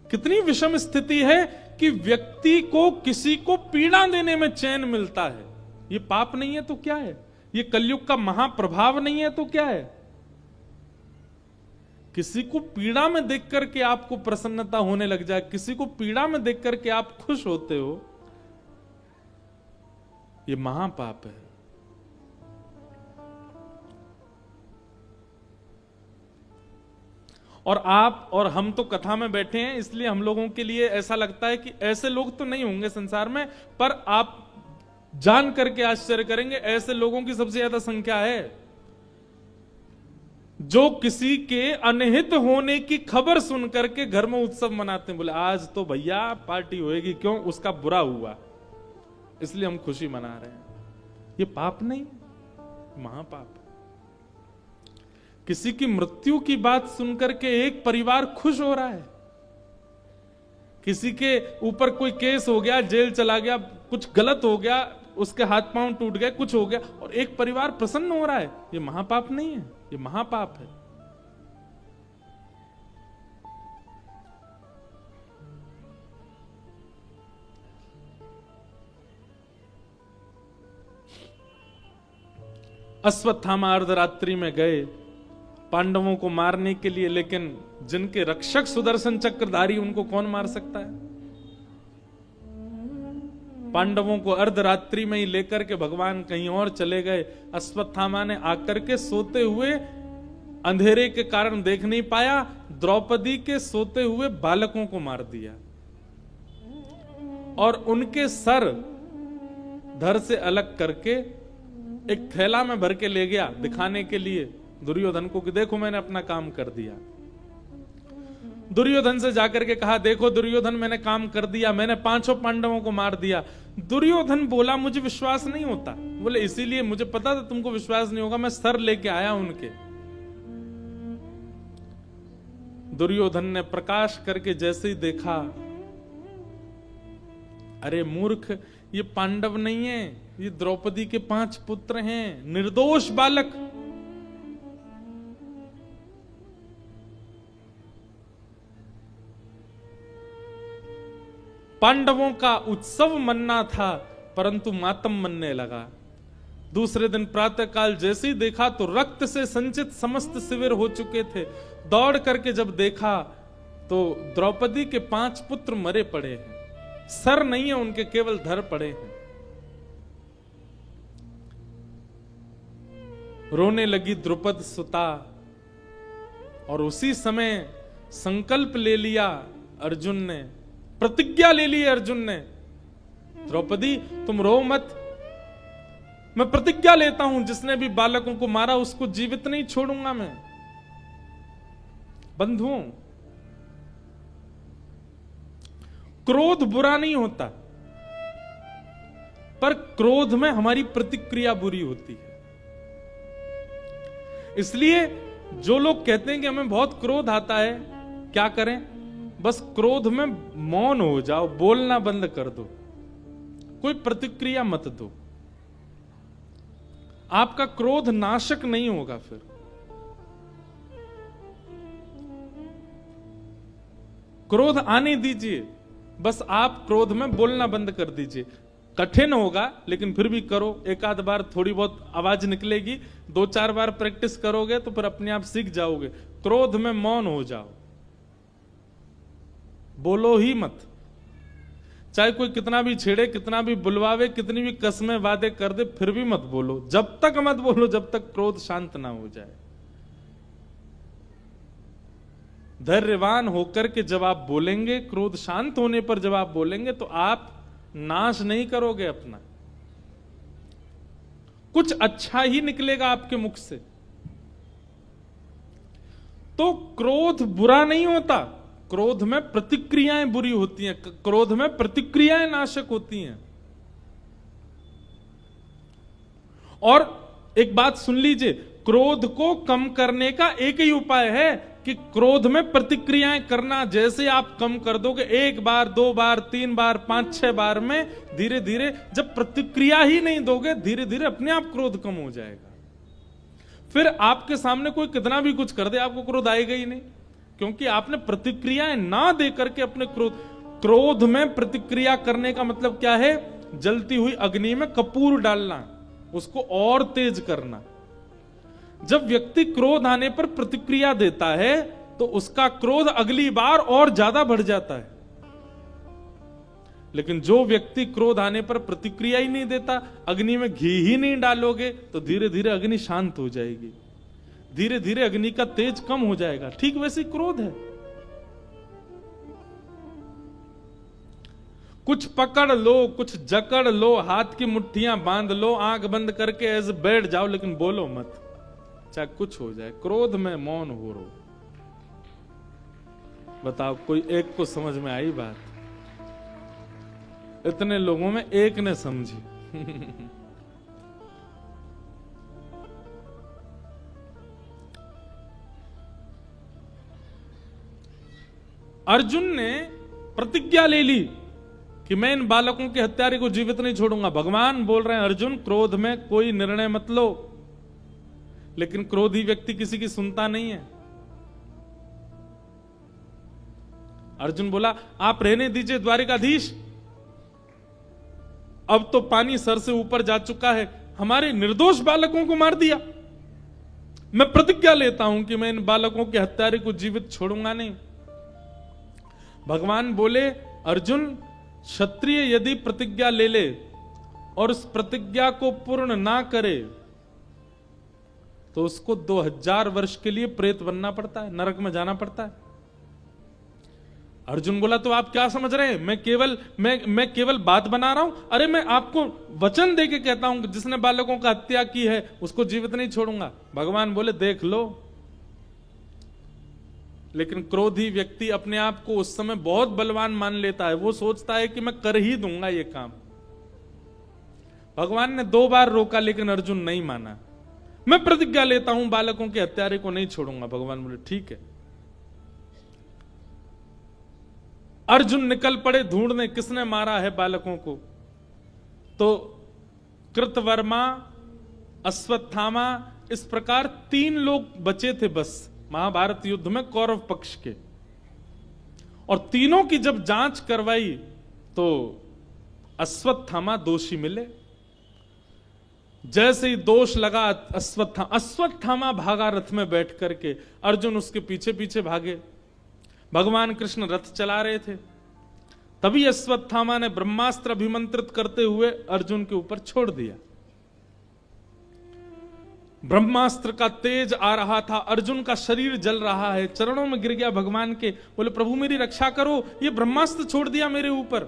कितनी विषम स्थिति है कि व्यक्ति को किसी को पीड़ा देने में चैन मिलता है। ये पाप नहीं है तो क्या है? ये कलयुग का महाप्रभाव नहीं है तो क्या है? किसी को पीड़ा में देख करके आपको प्रसन्नता होने लग जाए, किसी को पीड़ा में देख करके आप खुश होते हो, ये महापाप है। और आप और हम तो कथा में बैठे हैं, इसलिए हम लोगों के लिए ऐसा लगता है कि ऐसे लोग तो नहीं होंगे संसार में, पर आप जान करके आश्चर्य करेंगे, ऐसे लोगों की सबसे ज्यादा संख्या है जो किसी के अनहित होने की खबर सुन करके घर में उत्सव मनाते हैं। बोले आज तो भैया पार्टी होएगी, क्यों? उसका बुरा हुआ इसलिए हम खुशी मना रहे हैं। ये पाप नहीं, महापाप। किसी की मृत्यु की बात सुनकर के एक परिवार खुश हो रहा है, किसी के ऊपर कोई केस हो गया, जेल चला गया, कुछ गलत हो गया, उसके हाथ पांव टूट गए, कुछ हो गया, और एक परिवार प्रसन्न हो रहा है, ये महापाप नहीं है, ये महापाप है। अश्वत्थामा अर्धरात्रि में गए पांडवों को मारने के लिए, लेकिन जिनके रक्षक सुदर्शन चक्रधारी, उनको कौन मार सकता है? पांडवों को अर्धरात्रि में ही लेकर के भगवान कहीं और चले गए। अश्वत्थामा ने आकर के सोते हुए, अंधेरे के कारण देख नहीं पाया, द्रौपदी के सोते हुए बालकों को मार दिया और उनके सर धड़ से अलग करके एक थैला में भर के ले गया, दिखाने के लिए दुर्योधन को कि देखो मैंने अपना काम कर दिया। दुर्योधन से जाकर के कहा, देखो दुर्योधन मैंने काम कर दिया, मैंने 5 पांडवों को मार दिया। दुर्योधन बोला, मुझे विश्वास नहीं होता। बोले इसीलिए मुझे पता था तुमको विश्वास नहीं होगा, मैं सर लेके आया उनके। दुर्योधन ने प्रकाश करके जैसे ही देखा, अरे मूर्ख, ये पांडव नहीं है, ये द्रौपदी के 5 पुत्र हैं, निर्दोष बालक। पांडवों का उत्सव मनना था, परंतु मातम मनने लगा। दूसरे दिन प्रातःकाल जैसे ही देखा तो रक्त से संचित समस्त शिविर हो चुके थे। दौड़ करके जब देखा तो द्रौपदी के 5 पुत्र मरे पड़े हैं, सर नहीं है उनके, केवल धड़ पड़े हैं। रोने लगी द्रुपद सुता, और उसी समय संकल्प ले लिया अर्जुन ने, प्रतिज्ञा ले ली अर्जुन ने, द्रौपदी तुम रो मत, मैं प्रतिज्ञा लेता हूं जिसने भी बालकों को मारा उसको जीवित नहीं छोड़ूंगा मैं। बंधुओं, क्रोध बुरा नहीं होता, पर क्रोध में हमारी प्रतिक्रिया बुरी होती है। इसलिए जो लोग कहते हैं कि हमें बहुत क्रोध आता है, क्या करें? बस क्रोध में मौन हो जाओ, बोलना बंद कर दो, कोई प्रतिक्रिया मत दो। आपका क्रोध नाशक नहीं होगा। फिर क्रोध आने दीजिए, बस आप क्रोध में बोलना बंद कर दीजिए। कठिन होगा लेकिन फिर भी करो, एक आध बार थोड़ी बहुत आवाज निकलेगी, 2-4 बार प्रैक्टिस करोगे तो फिर अपने आप सीख जाओगे। क्रोध में मौन हो जाओ, बोलो ही मत। चाहे कोई कितना भी छेड़े, कितना भी बुलवावे, कितनी भी कस्में वादे कर दे, फिर भी मत बोलो। जब तक मत बोलो जब तक क्रोध शांत ना हो जाए। धैर्यवान होकर के जब आप बोलेंगे, क्रोध शांत होने पर जब आप बोलेंगे, तो आप नाश नहीं करोगे अपना, कुछ अच्छा ही निकलेगा आपके मुख से। तो क्रोध बुरा नहीं होता, क्रोध में प्रतिक्रियाएं बुरी होती हैं, क्रोध में प्रतिक्रियाएं नाशक होती हैं। और एक बात सुन लीजिए, क्रोध को कम करने का एक ही उपाय है कि क्रोध में प्रतिक्रियाएं करना जैसे आप कम कर दोगे, 1 बार 2 बार 3 बार 5-6 बार में, धीरे धीरे जब प्रतिक्रिया ही नहीं दोगे, धीरे धीरे अपने आप क्रोध कम हो जाएगा। फिर आपके सामने कोई कितना भी कुछ कर दे, आपको क्रोध आएगा ही नहीं, क्योंकि आपने प्रतिक्रियाएं ना दे करके अपने क्रोध में प्रतिक्रिया करने का मतलब क्या है? जलती हुई अग्नि में कपूर डालना, उसको और तेज करना। जब व्यक्ति क्रोध आने पर प्रतिक्रिया देता है तो उसका क्रोध अगली बार और ज्यादा बढ़ जाता है। लेकिन जो व्यक्ति क्रोध आने पर प्रतिक्रिया ही नहीं देता, अग्नि में घी ही नहीं डालोगे, तो धीरे धीरे अग्नि शांत हो जाएगी, धीरे धीरे अग्नि का तेज कम हो जाएगा। ठीक वैसे क्रोध है। कुछ पकड़ लो, कुछ जकड़ लो, हाथ की मुट्ठियां बांध लो, आंख बंद करके ऐसे बैठ जाओ, लेकिन बोलो मत, चाहे कुछ हो जाए। क्रोध में मौन हो रो। बताओ, कोई एक को समझ में आई बात? इतने लोगों में एक ने समझी। अर्जुन ने प्रतिज्ञा ले ली कि मैं इन बालकों के हत्यारे को जीवित नहीं छोड़ूंगा। भगवान बोल रहे हैं, अर्जुन क्रोध में कोई निर्णय मत लो। लेकिन क्रोधी व्यक्ति किसी की सुनता नहीं है। अर्जुन बोला, आप रहने दीजिए द्वारिकाधीश, अब तो पानी सर से ऊपर जा चुका है, हमारे निर्दोष बालकों को मार दिया। मैं प्रतिज्ञा लेता हूं कि मैं इन बालकों के हत्यारे को जीवित छोड़ूंगा नहीं। भगवान बोले, अर्जुन, क्षत्रिय यदि प्रतिज्ञा ले ले और उस प्रतिज्ञा को पूर्ण ना करे तो उसको 2000 वर्ष के लिए प्रेत बनना पड़ता है, नरक में जाना पड़ता है। अर्जुन बोला, तो आप क्या समझ रहे हैं? मैं केवल बात बना रहा हूं? अरे मैं आपको वचन देके कहता हूं कि जिसने बालकों का हत्या की है उसको जीवित नहीं छोड़ूंगा। भगवान बोले, देख लो। लेकिन क्रोधी व्यक्ति अपने आप को उस समय बहुत बलवान मान लेता है। वो सोचता है कि मैं कर ही दूंगा ये काम। भगवान ने 2 बार रोका, लेकिन अर्जुन नहीं माना। मैं प्रतिज्ञा लेता हूं, बालकों के हत्यारे को नहीं छोड़ूंगा। भगवान बोले, ठीक है। अर्जुन निकल पड़े ढूंढने, किसने मारा है बालकों को। तो कृतवर्मा, अश्वत्थामा, इस प्रकार 3 लोग बचे थे बस महाभारत युद्ध में कौरव पक्ष के। और तीनों की जब जांच करवाई तो अश्वत्थामा दोषी मिले। जैसे ही दोष लगा अश्वत्थामा भागा रथ में बैठ करके, अर्जुन उसके पीछे पीछे भागे। भगवान कृष्ण रथ चला रहे थे, तभी अश्वत्थामा ने ब्रह्मास्त्र अभिमंत्रित करते हुए अर्जुन के ऊपर छोड़ दिया। ब्रह्मास्त्र का तेज आ रहा था, अर्जुन का शरीर जल रहा है, चरणों में गिर गया भगवान के, बोले, प्रभु मेरी रक्षा करो, ये ब्रह्मास्त्र छोड़ दिया मेरे ऊपर।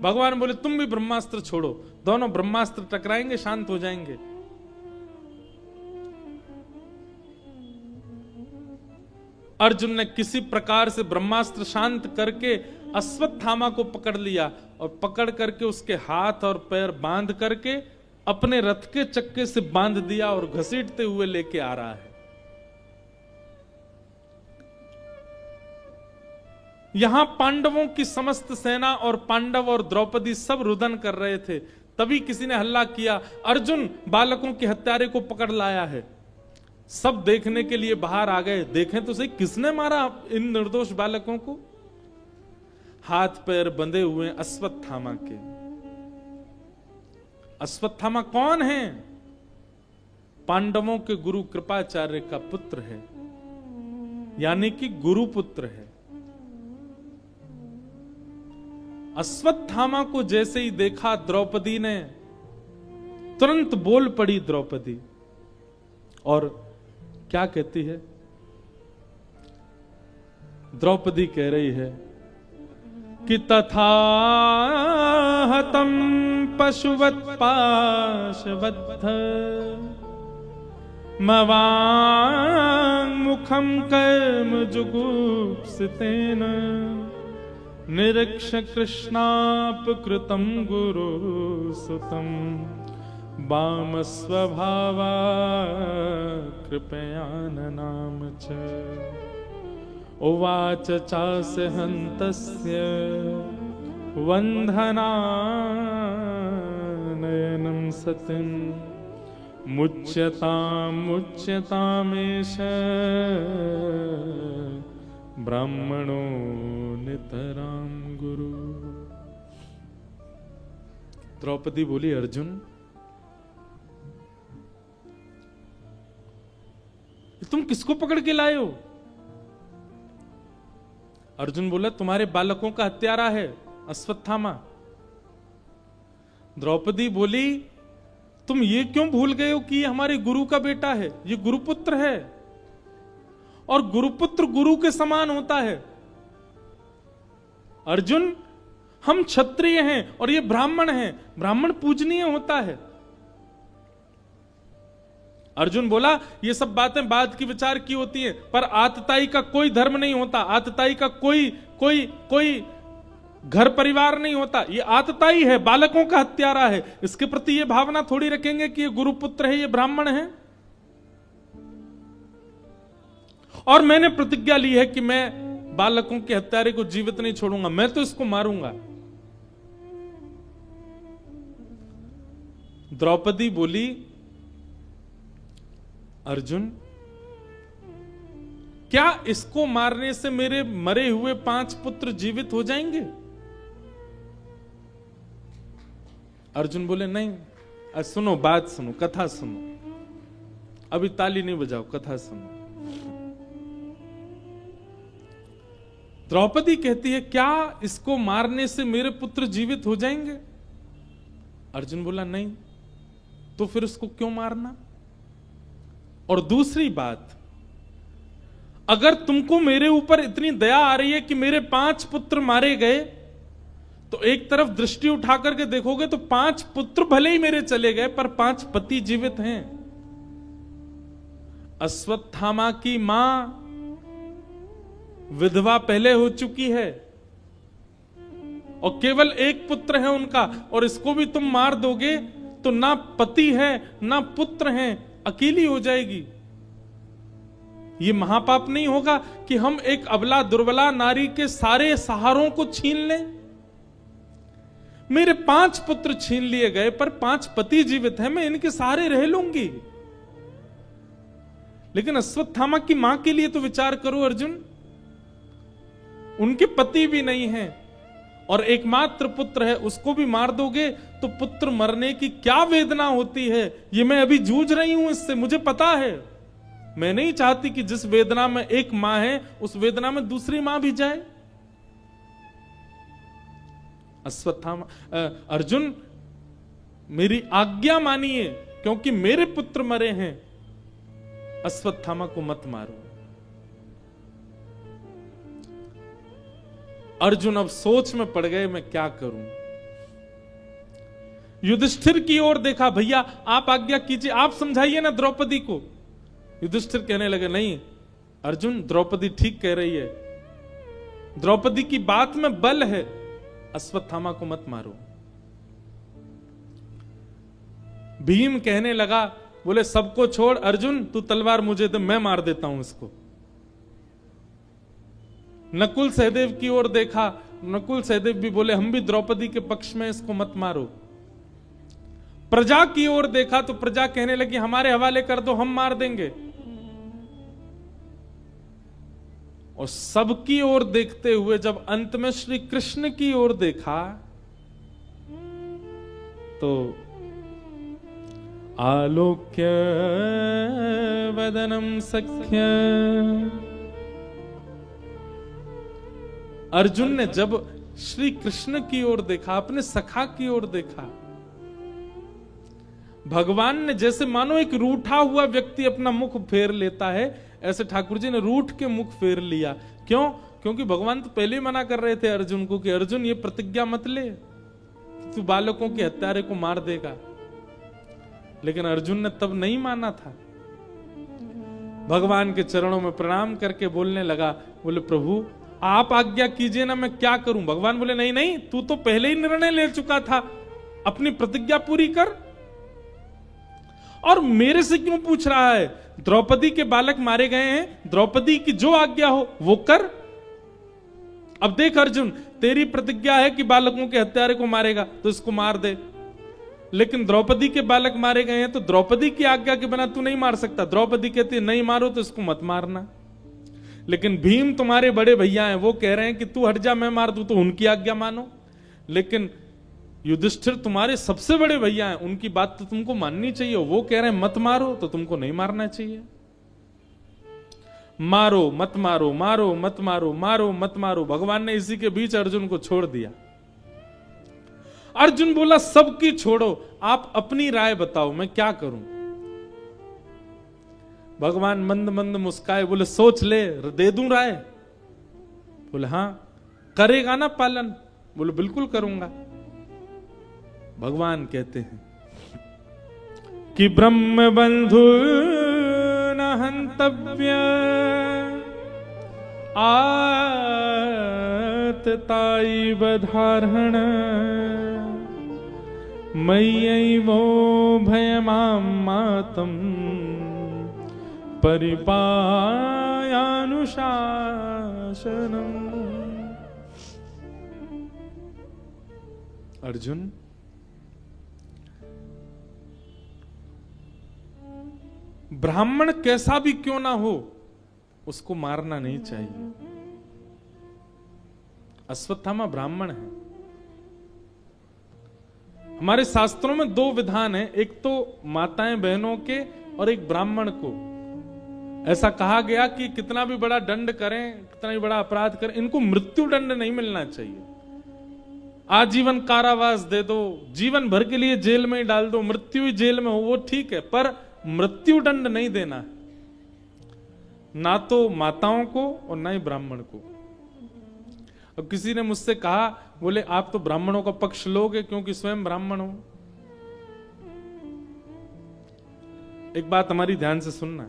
भगवान बोले, तुम भी ब्रह्मास्त्र छोड़ो। दोनों ब्रह्मास्त्र टकराएंगे, शांत हो जाएंगे। अर्जुन ने किसी प्रकार से ब्रह्मास्त्र शांत करके अश्वत्थामा को पकड़ लिया और पकड़ करके उसके हाथ और पैर बांध करके अपने रथ के चक्के से बांध दिया और घसीटते हुए लेके आ रहा है। यहां पांडवों की समस्त सेना और पांडव और द्रौपदी सब रुदन कर रहे थे। तभी किसी ने हल्ला किया, अर्जुन बालकों के हत्यारे को पकड़ लाया है। सब देखने के लिए बाहर आ गए। देखें तो सही, किसने मारा इन निर्दोष बालकों को? हाथ पैर बंधे हुए अश्वत्थामा के। अश्वत्थामा कौन है? पांडवों के गुरु कृपाचार्य का पुत्र है, यानी कि गुरु पुत्र है। अश्वत्थामा को जैसे ही देखा द्रौपदी ने, तुरंत बोल पड़ी द्रौपदी और क्या कहती है? द्रौपदी कह रही है कि तथा हतम पशुवत पाशबद्ध मवांग मुखम कर्म जुगुप्सितेन निरीक्ष कृष्णापकृतं गुरु सुतं वाम स्वभावा कृपयान नाम च। उवाच चास्य हन्तस्य वन्धनानयनं सतिं मुच्यतामेष ब्राह्मणो नितरां गुरु। द्रौपदी बोली, अर्जुन तुम किसको पकड़ के लाए हो? अर्जुन बोला, तुम्हारे बालकों का हत्यारा है अश्वत्थामा। द्रौपदी बोली, तुम ये क्यों भूल गए हो कि ये हमारे गुरु का बेटा है, ये गुरुपुत्र है और गुरुपुत्र गुरु के समान होता है। अर्जुन, हम क्षत्रिय हैं और ये ब्राह्मण हैं, ब्राह्मण पूजनीय होता है। अर्जुन बोला, ये सब बातें बाद की विचार की होती हैं, पर आतताई का कोई धर्म नहीं होता, आतताई का कोई घर परिवार नहीं होता। ये आतताई है, बालकों का हत्यारा है। इसके प्रति ये भावना थोड़ी रखेंगे कि ये गुरुपुत्र है, ये ब्राह्मण है। और मैंने प्रतिज्ञा ली है कि मैं बालकों के हत्यारे को जीवित नहीं छोड़ूंगा, मैं तो इसको मारूंगा। द्रौपदी बोली, अर्जुन, क्या इसको मारने से मेरे मरे हुए 5 पुत्र जीवित हो जाएंगे? अर्जुन बोले, नहीं। सुनो, बात सुनो, कथा सुनो, अभी ताली नहीं बजाओ, कथा सुनो। द्रौपदी कहती है, क्या इसको मारने से मेरे पुत्र जीवित हो जाएंगे? अर्जुन बोला, नहीं। तो फिर उसको क्यों मारना? और दूसरी बात, अगर तुमको मेरे ऊपर इतनी दया आ रही है कि मेरे 5 पुत्र मारे गए, तो एक तरफ दृष्टि उठा करके देखोगे तो 5 पुत्र भले ही मेरे चले गए, पर 5 पति जीवित हैं। अश्वत्थामा की मां विधवा पहले हो चुकी है और केवल एक पुत्र है उनका, और इसको भी तुम मार दोगे तो ना पति है ना पुत्र है, अकेली हो जाएगी। ये महापाप नहीं होगा कि हम एक अबला दुर्बला नारी के सारे सहारों को छीन लें? मेरे 5 पुत्र छीन लिए गए, पर 5 पति जीवित हैं, मैं इनके सहारे रह लूंगी। लेकिन अश्वत्थामा की मां के लिए तो विचार करो अर्जुन, उनके पति भी नहीं है और एकमात्र पुत्र है, उसको भी मार दोगे तो पुत्र मरने की क्या वेदना होती है, ये मैं अभी जूझ रही हूं इससे, मुझे पता है। मैं नहीं चाहती कि जिस वेदना में एक मां है उस वेदना में दूसरी मां भी जाए। अश्वत्थामा, अर्जुन मेरी आज्ञा मानिए, क्योंकि मेरे पुत्र मरे हैं, अश्वत्थामा को मत मारो। अर्जुन अब सोच में पड़ गए, मैं क्या करूं। युधिष्ठिर की ओर देखा, भैया आप आज्ञा कीजिए, आप समझाइए ना द्रौपदी को। युधिष्ठिर कहने लगे, नहीं अर्जुन, द्रौपदी ठीक कह रही है, द्रौपदी की बात में बल है, अश्वत्थामा को मत मारो। भीम कहने लगा, बोले सबको छोड़ अर्जुन, तू तलवार मुझे दे, मैं मार देता हूं इसको। नकुल सहदेव की ओर देखा, नकुल सहदेव भी बोले, हम भी द्रौपदी के पक्ष में, इसको मत मारो। प्रजा की ओर देखा तो प्रजा कहने लगी, हमारे हवाले कर दो, हम मार देंगे। और सबकी ओर देखते हुए जब अंत में श्री कृष्ण की ओर देखा तो आलोक्य वदनम सख्य, अर्जुन ने जब श्री कृष्ण की ओर देखा, अपने सखा की ओर देखा, भगवान ने जैसे मानो एक रूठा हुआ व्यक्ति अपना मुख फेर लेता है, ऐसे ठाकुर जी ने रूठ के मुख फेर लिया। क्यों? क्योंकि भगवान तो पहले ही मना कर रहे थे अर्जुन को कि अर्जुन ये प्रतिज्ञा मत ले, तू बालकों के हत्यारे को मार देगा। लेकिन अर्जुन ने तब नहीं माना था। भगवान के चरणों में प्रणाम करके बोलने लगा, बोले प्रभु आप आज्ञा कीजिए ना, मैं क्या करूं। भगवान बोले, नहीं नहीं, तू तो पहले ही निर्णय ले चुका था, अपनी प्रतिज्ञा पूरी कर। और मेरे से क्यों पूछ रहा है? द्रौपदी के बालक मारे गए हैं, द्रौपदी की जो आज्ञा हो वो कर। अब देख अर्जुन, तेरी प्रतिज्ञा है कि बालकों के हत्यारे को मारेगा, तो इसको मार दे। लेकिन द्रौपदी के बालक मारे गए हैं, तो द्रौपदी की आज्ञा के बिना तू नहीं मार सकता। द्रौपदी कहती है नहीं मारो तो इसको मत मारना। लेकिन भीम तुम्हारे बड़े भैया हैं, वो कह रहे हैं कि तू हट जा, मैं मार दूं, तो उनकी आज्ञा मानो। लेकिन युधिष्ठिर तुम्हारे सबसे बड़े भैया हैं, उनकी बात तो तुमको माननी चाहिए। वो कह रहे हैं मत मारो, तो तुमको नहीं मारना चाहिए। मारो मत मारो, मारो मत मारो, मारो मत मारो। भगवान ने इसी के बीच अर्जुन को छोड़ दिया। अर्जुन बोला सबकी छोड़ो, आप अपनी राय बताओ, मैं क्या करूं? भगवान मंद मंद मुस्काए, बोले सोच ले, दे दूं राय? बोले हां, करेगा ना पालन? बोले बिल्कुल करूंगा। भगवान कहते हैं कि ब्रह्म बंधु न हंतव्य आतताई बधारण मय्यैवो भयमामातं परिपायानुशासनम्। अर्जुन, ब्राह्मण कैसा भी क्यों ना हो, उसको मारना नहीं चाहिए। अश्वत्थामा ब्राह्मण है। हमारे शास्त्रों में दो विधान है, एक तो माताएं बहनों के और एक ब्राह्मण को। ऐसा कहा गया कि कितना भी बड़ा दंड करें, कितना भी बड़ा अपराध करें, इनको मृत्यु दंड नहीं मिलना चाहिए। आजीवन कारावास दे दो, जीवन भर के लिए जेल में ही डाल दो, मृत्यु ही जेल में हो, वो ठीक है, पर मृत्यु दंड नहीं देना, ना तो माताओं को और ना ही ब्राह्मण को। अब किसी ने मुझसे कहा, बोले आप तो ब्राह्मणों का पक्ष लोगे क्योंकि स्वयं ब्राह्मण हो। एक बात हमारी ध्यान से सुनना,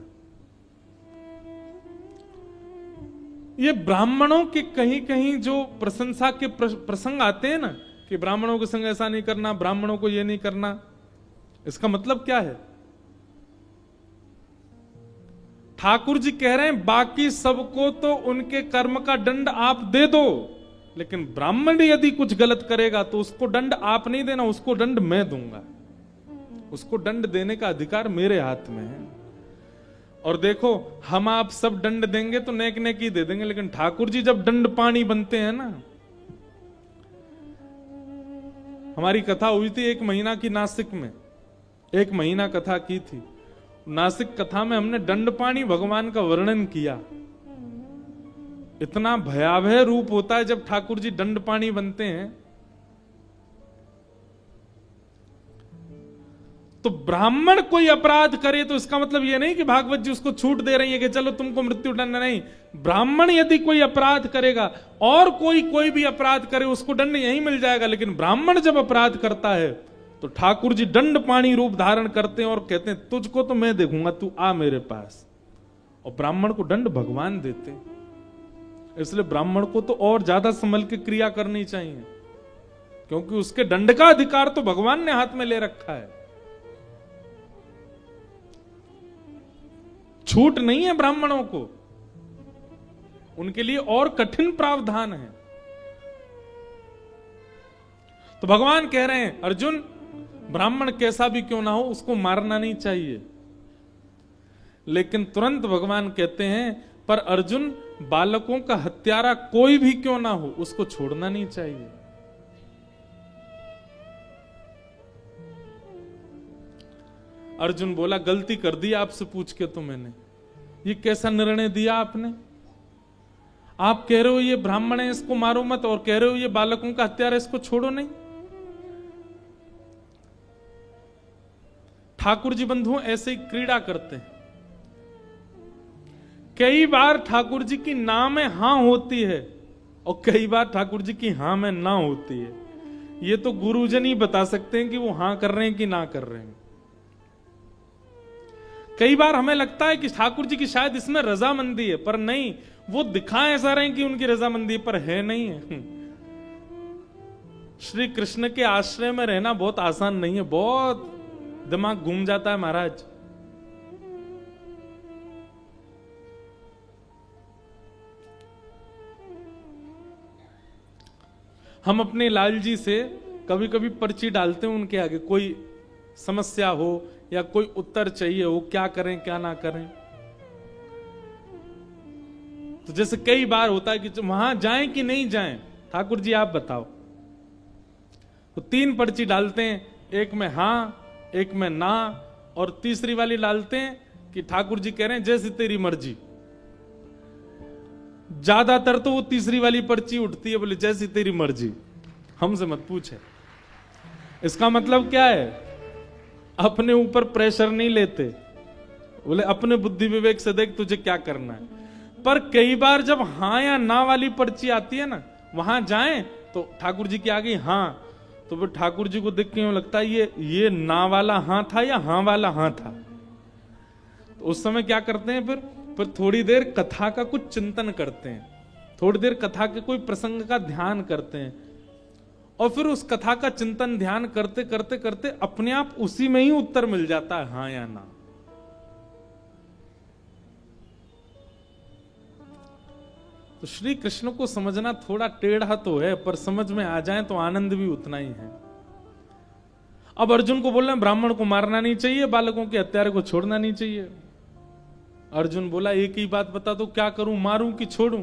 ये ब्राह्मणों के कहीं कहीं जो प्रशंसा के प्रसंग आते हैं ना, कि ब्राह्मणों के संग ऐसा नहीं करना, ब्राह्मणों को ये नहीं करना, इसका मतलब क्या है? ठाकुर जी कह रहे हैं बाकी सबको तो उनके कर्म का दंड आप दे दो, लेकिन ब्राह्मण यदि कुछ गलत करेगा तो उसको दंड आप नहीं देना, उसको दंड मैं दूंगा। उसको दंड देने का अधिकार मेरे हाथ में है। और देखो, हम आप सब दंड देंगे तो नेक नेक ही दे देंगे, लेकिन ठाकुर जी जब दंड पानी बनते हैं ना। हमारी कथा हुई थी 1 महीना की नासिक में, 1 महीना कथा की थी। नासिक कथा में हमने दंडपाणी भगवान का वर्णन किया। इतना भयावह रूप होता है जब ठाकुर जी दंडपाणी बनते हैं। तो ब्राह्मण कोई अपराध करे तो इसका मतलब यह नहीं कि भागवत जी उसको छूट दे रही है कि चलो तुमको मृत्यु दंड नहीं। ब्राह्मण यदि कोई अपराध करेगा और कोई भी अपराध करे उसको दंड यही मिल जाएगा, लेकिन ब्राह्मण जब अपराध करता है तो ठाकुर जी दंडपाणी रूप धारण करते हैं और कहते हैं तुझको तो मैं देखूंगा, तू आ मेरे पास। और ब्राह्मण को दंड भगवान देते हैं। इसलिए ब्राह्मण को तो और ज्यादा संभल के क्रिया करनी चाहिए, क्योंकि उसके दंड का अधिकार तो भगवान ने हाथ में ले रखा है। छूट नहीं है ब्राह्मणों को, उनके लिए और कठिन प्रावधान है। तो भगवान कह रहे हैं अर्जुन, ब्राह्मण कैसा भी क्यों ना हो उसको मारना नहीं चाहिए। लेकिन तुरंत भगवान कहते हैं पर अर्जुन, बालकों का हत्यारा कोई भी क्यों ना हो उसको छोड़ना नहीं चाहिए। अर्जुन बोला गलती कर दी आपसे पूछ के, तो मैंने ये कैसा निर्णय दिया आपने? आप कह रहे हो ये ब्राह्मण है इसको मारो मत, और कह रहे हो ये बालकों का हत्यारा इसको छोड़ो नहीं। ठाकुर जी बंधुओं ऐसे ही क्रीड़ा करते हैं। कई बार ठाकुर जी की ना में हां होती है और कई बार ठाकुर जी की हां में ना होती है। ये तो गुरुजन ही बता सकते हैं कि वो हां कर रहे हैं कि ना कर रहे हैं। कई बार हमें लगता है कि ठाकुर जी की शायद इसमें रजामंदी है, पर नहीं, वो दिखाएं ऐसा रहे कि उनकी रजामंदी पर है नहीं है। श्री कृष्ण के आश्रय में रहना बहुत आसान नहीं है, बहुत दिमाग घूम जाता है महाराज। हम अपने लाल जी से कभी कभी पर्ची डालते हैं उनके आगे, कोई समस्या हो या कोई उत्तर चाहिए हो, क्या करें क्या ना करें। तो जैसे कई बार होता है कि वहां जाएं कि नहीं जाएं, ठाकुर जी आप बताओ। तो 3 पर्ची डालते हैं, एक में हां, एक में ना, और तीसरी वाली डालते हैं कि ठाकुर जी कह रहे हैं जैसी तेरी मर्जी। ज्यादातर तो वो तीसरी वाली पर्ची उठती है, बोले जैसी तेरी मर्जी, हमसे मत पूछे। इसका मतलब क्या है? अपने ऊपर प्रेशर नहीं लेते, बोले अपने बुद्धि विवेक से देख तुझे क्या करना है। पर कई बार जब हां या ना वाली पर्ची आती है ना, वहां जाएं तो ठाकुर जी की आ गई हां, तो फिर ठाकुर जी को देख के यूं लगता है ये ना वाला हां था या हां वाला हां था। तो उस समय क्या करते हैं, फिर थोड़ी देर कथा का कुछ चिंतन करते हैं, थोड़ी देर कथा के कोई प्रसंग का ध्यान करते हैं, और फिर उस कथा का चिंतन ध्यान करते करते करते अपने आप उसी में ही उत्तर मिल जाता है, हां या ना। तो श्री कृष्ण को समझना थोड़ा टेढ़ा तो है, पर समझ में आ जाए तो आनंद भी उतना ही है। अब अर्जुन को बोल रहे हैं ब्राह्मण को मारना नहीं चाहिए, बालकों के हत्यारे को छोड़ना नहीं चाहिए। अर्जुन बोला एक ही बात बता दो, क्या करूं, मारूं कि छोड़ूं?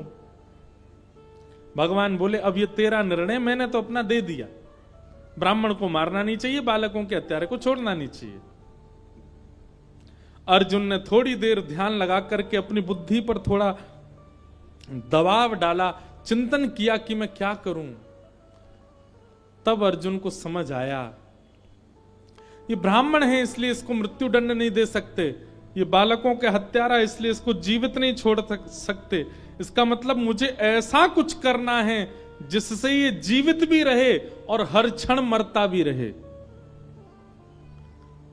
भगवान बोले अब ये तेरा निर्णय, मैंने तो अपना दे दिया। ब्राह्मण को मारना नहीं चाहिए, बालकों के हत्यारे को छोड़ना नहीं चाहिए। अर्जुन ने थोड़ी देर ध्यान लगा करके अपनी बुद्धि पर थोड़ा दबाव डाला, चिंतन किया कि मैं क्या करूं। तब अर्जुन को समझ आया ये ब्राह्मण है इसलिए इसको मृत्यु दंड नहीं दे सकते, ये बालकों के हत्यारा इसलिए इसको जीवित नहीं छोड़ सकते। इसका मतलब मुझे ऐसा कुछ करना है जिससे ये जीवित भी रहे और हर क्षण मरता भी रहे।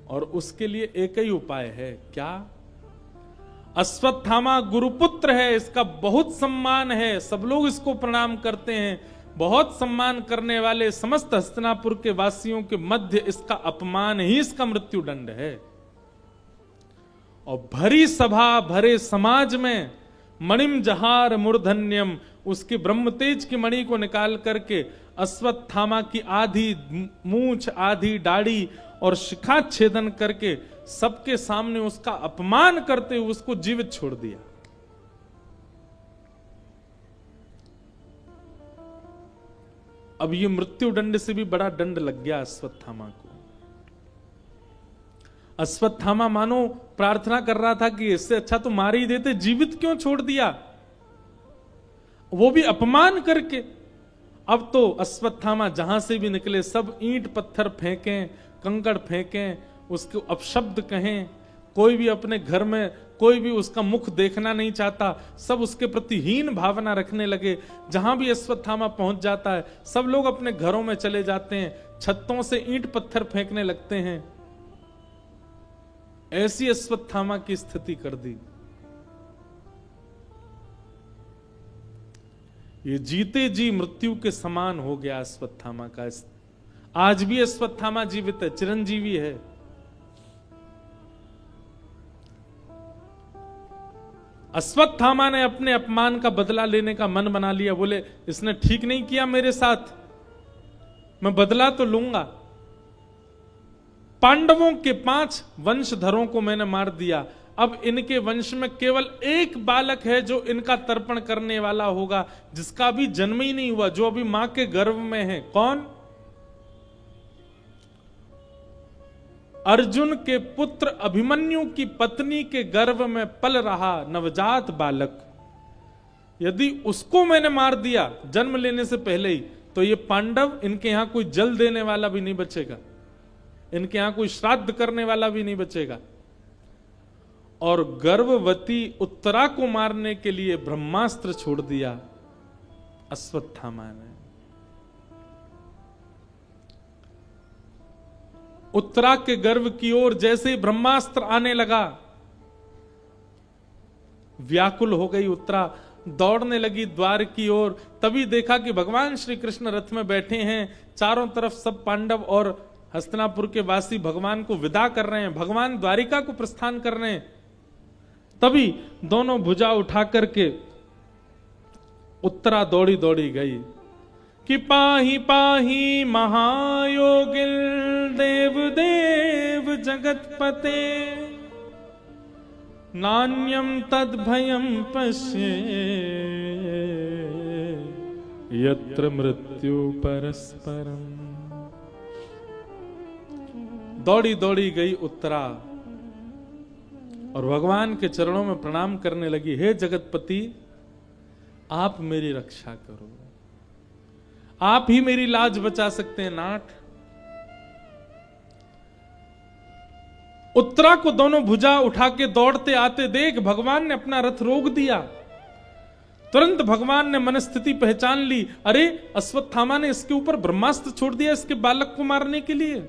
और उसके लिए एक ही उपाय है, क्या? अश्वत्थामा गुरुपुत्र है, इसका बहुत सम्मान है, सब लोग इसको प्रणाम करते हैं। बहुत सम्मान करने वाले समस्त हस्तिनापुर के वासियों के मध्य इसका अपमान ही इसका मृत्यु दंड है। और भरी सभा भरे समाज में मणिम जहार मूर्धन्यम, उसकी ब्रह्म तेज की मणि को निकाल करके अश्वत्थामा की आधी मूंछ, आधी दाढ़ी और शिखा छेदन करके सबके सामने उसका अपमान करते हुए उसको जीवित छोड़ दिया। अब ये मृत्यु दंड से भी बड़ा दंड लग गया अश्वत्थामा को। अश्वत्थामा मानो प्रार्थना कर रहा था कि इससे अच्छा तो मार ही देते, जीवित क्यों छोड़ दिया, वो भी अपमान करके। अब तो अश्वत्थामा जहां से भी निकले सब ईंट पत्थर फेंकें, कंकड़ फेंकें, उसको अपशब्द कहें। कोई भी अपने घर में कोई भी उसका मुख देखना नहीं चाहता, सब उसके प्रति हीन भावना रखने लगे। जहां भी अश्वत्थामा पहुंच जाता है सब लोग अपने घरों में चले जाते हैं, छतों से ईंट पत्थर फेंकने लगते हैं। ऐसी अश्वत्थामा की स्थिति कर दी। ये जीते जी मृत्यु के समान हो गया अश्वत्थामा का। आज भी अश्वत्थामा जीवित है, चिरंजीवी है। अश्वत्थामा ने अपने अपमान का बदला लेने का मन बना लिया। बोले इसने ठीक नहीं किया मेरे साथ, मैं बदला तो लूंगा। पांडवों के 5 वंशधरों को मैंने मार दिया, अब इनके वंश में केवल एक बालक है जो इनका तर्पण करने वाला होगा, जिसका अभी जन्म ही नहीं हुआ, जो अभी मां के गर्भ में है। कौन? अर्जुन के पुत्र अभिमन्यु की पत्नी के गर्भ में पल रहा नवजात बालक। यदि उसको मैंने मार दिया जन्म लेने से पहले ही, तो ये पांडव, इनके यहां कोई जल देने वाला भी नहीं बचेगा, इनके यहां कोई श्राद्ध करने वाला भी नहीं बचेगा। और गर्भवती उत्तरा को मारने के लिए ब्रह्मास्त्र छोड़ दिया अश्वत्थामा ने। उत्तरा के गर्भ की ओर जैसे ही ब्रह्मास्त्र आने लगा, व्याकुल हो गई उत्तरा, दौड़ने लगी द्वार की ओर। तभी देखा कि भगवान श्री कृष्ण रथ में बैठे हैं, चारों तरफ सब पांडव और हस्तिनापुर के वासी भगवान को विदा कर रहे हैं, भगवान द्वारिका को प्रस्थान कर रहे हैं, तभी दोनों भुजा उठा करके उत्तरा दौड़ी दौड़ी गई कि पाही पाही महायोगिल देव देव जगतपते नान्यम तद भयम पश्ये यत्र मृत्यु परस्परम। दौड़ी दौड़ी गई उत्तरा और भगवान के चरणों में प्रणाम करने लगी, हे जगतपति आप मेरी रक्षा करो, आप ही मेरी लाज बचा सकते हैं नाथ। उत्तरा को दोनों भुजा उठा के दौड़ते आते देख भगवान ने अपना रथ रोक दिया। तुरंत भगवान ने मनस्थिति पहचान ली, अरे अश्वत्थामा ने इसके ऊपर ब्रह्मास्त्र छोड़ दिया इसके बालक को मारने के लिए।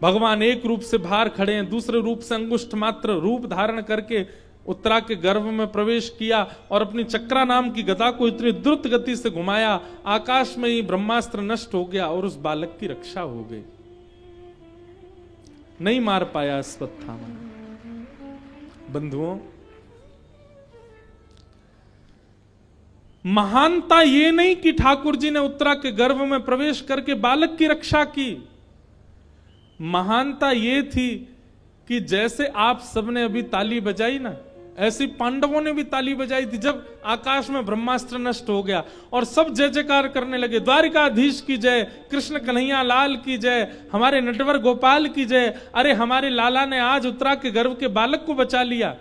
भगवान एक रूप से बाहर खड़े हैं, दूसरे रूप से अंगुष्ठ मात्र रूप धारण करके उत्तरा के गर्भ में प्रवेश किया और अपनी चक्रा नाम की गदा को इतनी द्रुत गति से घुमाया, आकाश में ही ब्रह्मास्त्र नष्ट हो गया और उस बालक की रक्षा हो गई। नहीं मार पाया अश्वत्थामा। बंधुओं, महानता ये नहीं कि ठाकुर जी ने उत्तरा के गर्भ में प्रवेश करके बालक की रक्षा की, महानता ये थी कि जैसे आप सबने अभी ताली बजाई ना, ऐसी पांडवों ने भी ताली बजाई थी जब आकाश में ब्रह्मास्त्र नष्ट हो गया और सब जय जयकार करने लगे, द्वारिकाधीश की जय, कृष्ण कन्हैया लाल की जय, हमारे नटवर गोपाल की जय, अरे हमारे लाला ने आज उत्तरा के गर्भ के बालक को बचा लिया।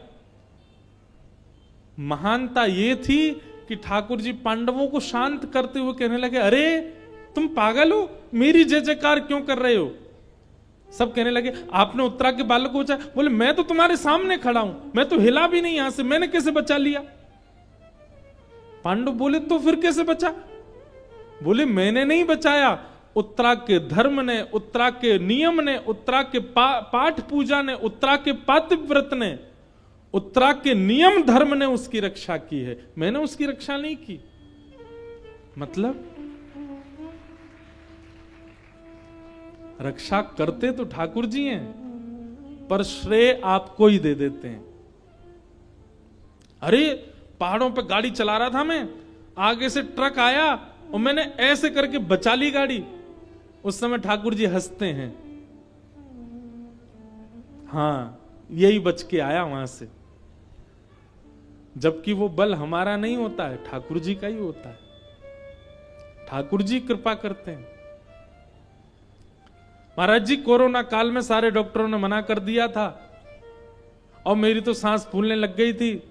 महानता ये थी कि ठाकुर जी पांडवों को शांत करते हुए कहने लगे, अरे तुम पागल हो, मेरी जय जयकार क्यों कर रहे हो। सब कहने लगे आपने उत्तरा के बालक को बचाया। बोले मैं तो तुम्हारे सामने खड़ा हूं, मैं तो हिला भी नहीं यहां से, मैंने कैसे बचा लिया। पांडव बोले तो फिर कैसे बचा। बोले मैंने नहीं बचाया, उत्तरा के धर्म ने, उत्तरा के नियम ने, उत्तरा के पाठ पूजा ने, उत्तरा के पातिव्रत ने, उत्तरा के नियम धर्म ने उसकी रक्षा की है, मैंने उसकी रक्षा नहीं की। मतलब रक्षा करते तो ठाकुर जी हैं, पर श्रेय आपको ही दे देते हैं। अरे पहाड़ों पे गाड़ी चला रहा था मैं, आगे से ट्रक आया और मैंने ऐसे करके बचा ली गाड़ी। उस समय ठाकुर जी हंसते हैं, हाँ यही बच के आया वहां से। जबकि वो बल हमारा नहीं होता है, ठाकुर जी का ही होता है। ठाकुर जी कृपा करते हैं। महाराज जी कोरोना काल में सारे डॉक्टरों ने मना कर दिया था और मेरी तो सांस फूलने लग गई थी,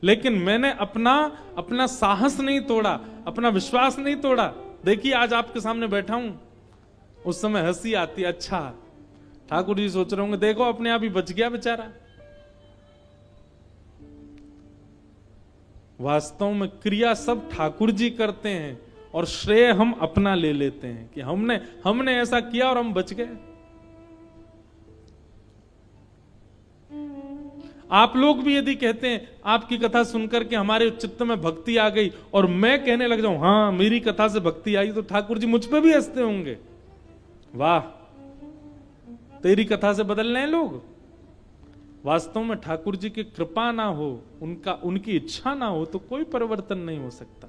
लेकिन मैंने अपना साहस नहीं तोड़ा, अपना विश्वास नहीं तोड़ा। देखिए आज आपके सामने बैठा हूं। उस समय हंसी आती, अच्छा ठाकुर जी सोच रहे होंगे देखो अपने आप ही बच गया बेचारा। वास्तव में क्रिया सब ठाकुर जी करते हैं और श्रेय हम अपना ले लेते हैं कि हमने ऐसा किया और हम बच गए। आप लोग भी यदि कहते हैं आपकी कथा सुनकर के हमारे चित्त में भक्ति आ गई और मैं कहने लग जाऊं हाँ मेरी कथा से भक्ति आई, तो ठाकुर जी मुझ पे भी हंसते होंगे, वाह तेरी कथा से बदल रहे हैं लोग। वास्तव में ठाकुर जी की कृपा ना हो, उनकी इच्छा ना हो तो कोई परिवर्तन नहीं हो सकता।